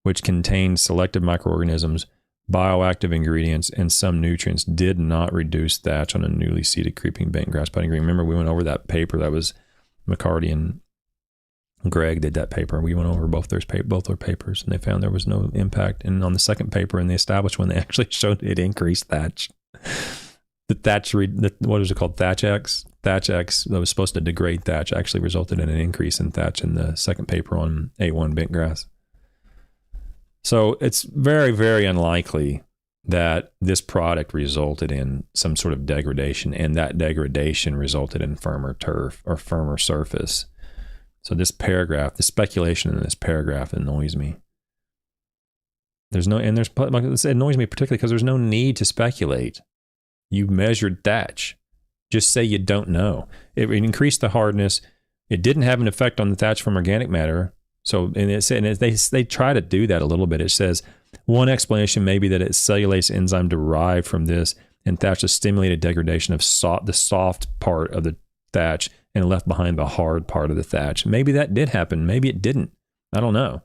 which contains selective microorganisms, bioactive ingredients, and some nutrients, did not reduce Thatch on a newly seeded creeping bentgrass putting green. Remember, we went over that paper. That was McCarty and Greg did that paper. We went over both their papers, and they found there was no impact. And on the second paper in the established one, they actually showed it increased Thatch. The Thatch, what is it called? Thatch X that was supposed to degrade Thatch actually resulted in an increase in Thatch in the second paper on A1 bentgrass. So it's very, very unlikely that this product resulted in some sort of degradation, and that degradation resulted in firmer turf or firmer surface. So this paragraph, the speculation in this paragraph annoys me. It annoys me particularly because there's no need to speculate. You measured Thatch. Just say you don't know. It increased the hardness. It didn't have an effect on the Thatch from organic matter. So, they try to do that a little bit. It says one explanation may be that it's cellulase enzyme derived from this, and Thatch has stimulated degradation of the soft part of the Thatch and left behind the hard part of the Thatch. Maybe that did happen. Maybe it didn't. I don't know.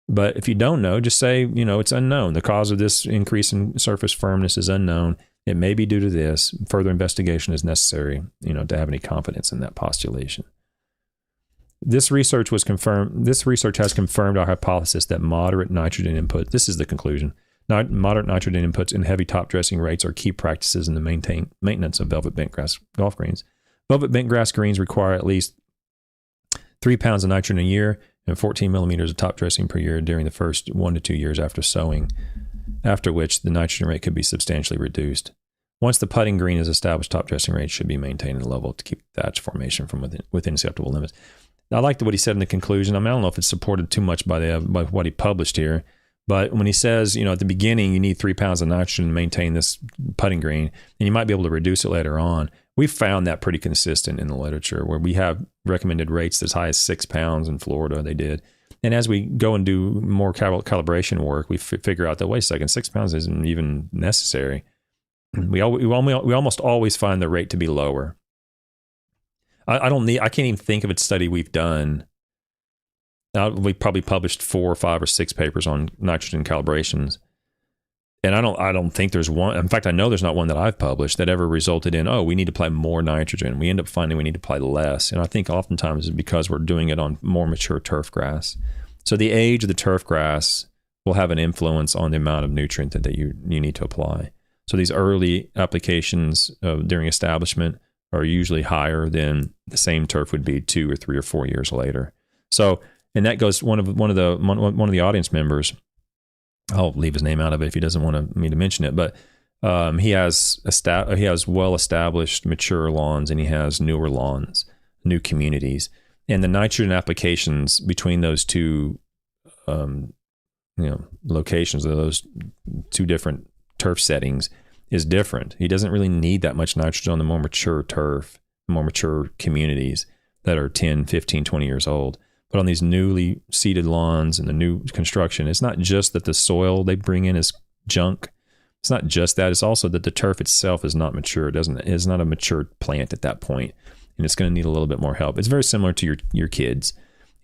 But if you don't know, just say, it's unknown. The cause of this increase in surface firmness is unknown. It may be due to this. Further investigation is necessary, to have any confidence in that postulation. This research has confirmed our hypothesis that moderate nitrogen input, this is the conclusion, moderate nitrogen inputs and heavy top dressing rates are key practices in the maintenance of velvet bentgrass golf greens. Velvet bentgrass greens require at least 3 pounds of nitrogen a year and 14 millimeters of top dressing per year during the first 1 to 2 years after sowing, after which the nitrogen rate could be substantially reduced. Once the putting green is established, top dressing rates should be maintained at a level to keep thatch formation from within acceptable limits. Now, I liked what he said in the conclusion. I don't know if it's supported too much by what he published here, but when he says, at the beginning, you need 3 pounds of nitrogen to maintain this putting green, and you might be able to reduce it later on. We found that pretty consistent in the literature, where we have recommended rates as high as 6 pounds in Florida. They did. And as we go and do more calibration work, we figure out that, wait a second, 6 pounds isn't even necessary. We almost always find the rate to be lower. I can't even think of a study we've done. We probably published 4 or 5 or 6 papers on nitrogen calibrations. And I don't think there's one. In fact, I know there's not one that I've published that ever resulted in, we need to apply more nitrogen. We end up finding we need to apply less. And I think oftentimes it's because we're doing it on more mature turf grass. So the age of the turf grass will have an influence on the amount of nutrient that you need to apply. So these early applications during establishment are usually higher than the same turf would be 2 or 3 or 4 years later. So, and that goes one of the audience members. I'll leave his name out of it if he doesn't want me to mention it, but he has well-established mature lawns, and he has newer lawns, new communities, and the nitrogen applications between those two locations of those two different turf settings is different. He doesn't really need that much nitrogen on the more mature turf, more mature communities that are 10, 15, 20 years old. But on these newly seeded lawns and the new construction, it's not just that the soil they bring in is junk. It's not just that. It's also that the turf itself is not mature. It's not a mature plant at that point, and it's going to need a little bit more help. It's very similar to your kids.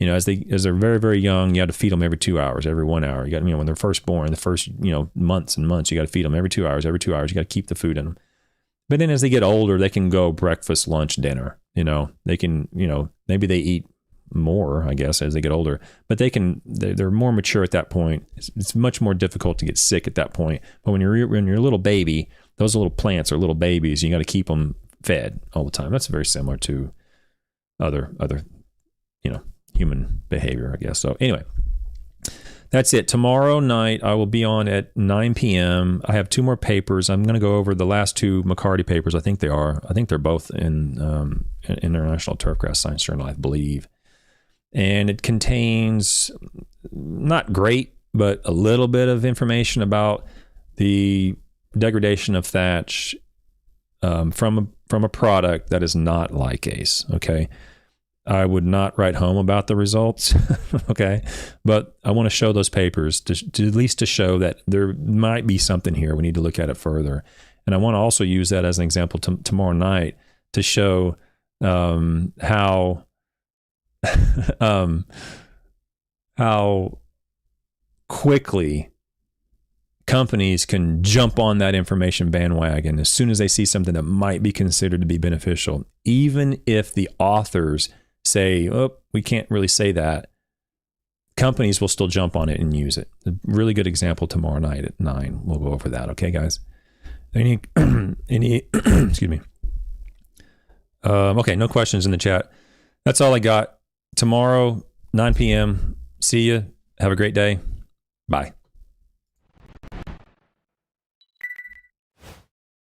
As they're very, very young, you have to feed them every 2 hours, every 1 hour. You got, when they're first born, the first, months and months, you got to feed them every 2 hours, every 2 hours. You got to keep the food in them. But then as they get older, they can go breakfast, lunch, dinner. They can, maybe they eat more, I guess, as they get older, but they're more mature at that point. It's much more difficult to get sick at that point. But when you're a little baby, those little plants are little babies. You got to keep them fed all the time. That's very similar to other, human behavior, I guess. So anyway, that's it. Tomorrow night, I will be on at 9 p.m. I have 2 more papers. I'm going to go over the last 2 McCarty papers. I think they are. I think they're both in International Turfgrass Science Journal, I believe. And it contains not great, but a little bit of information about the degradation of thatch from a product that is not Lykase. Okay. I would not write home about the results, okay? But I want to show those papers to at least to show that there might be something here. We need to look at it further. And I want to also use that as an example tomorrow night to show how how quickly companies can jump on that information bandwagon as soon as they see something that might be considered to be beneficial, even if the authors say, oh, we can't really say that. Companies will still jump on it and use it. A really good example tomorrow night at 9. We'll go over that. Okay, guys? Any excuse me. Okay, no questions in the chat. That's all I got. Tomorrow, 9 p.m. See you. Have a great day. Bye.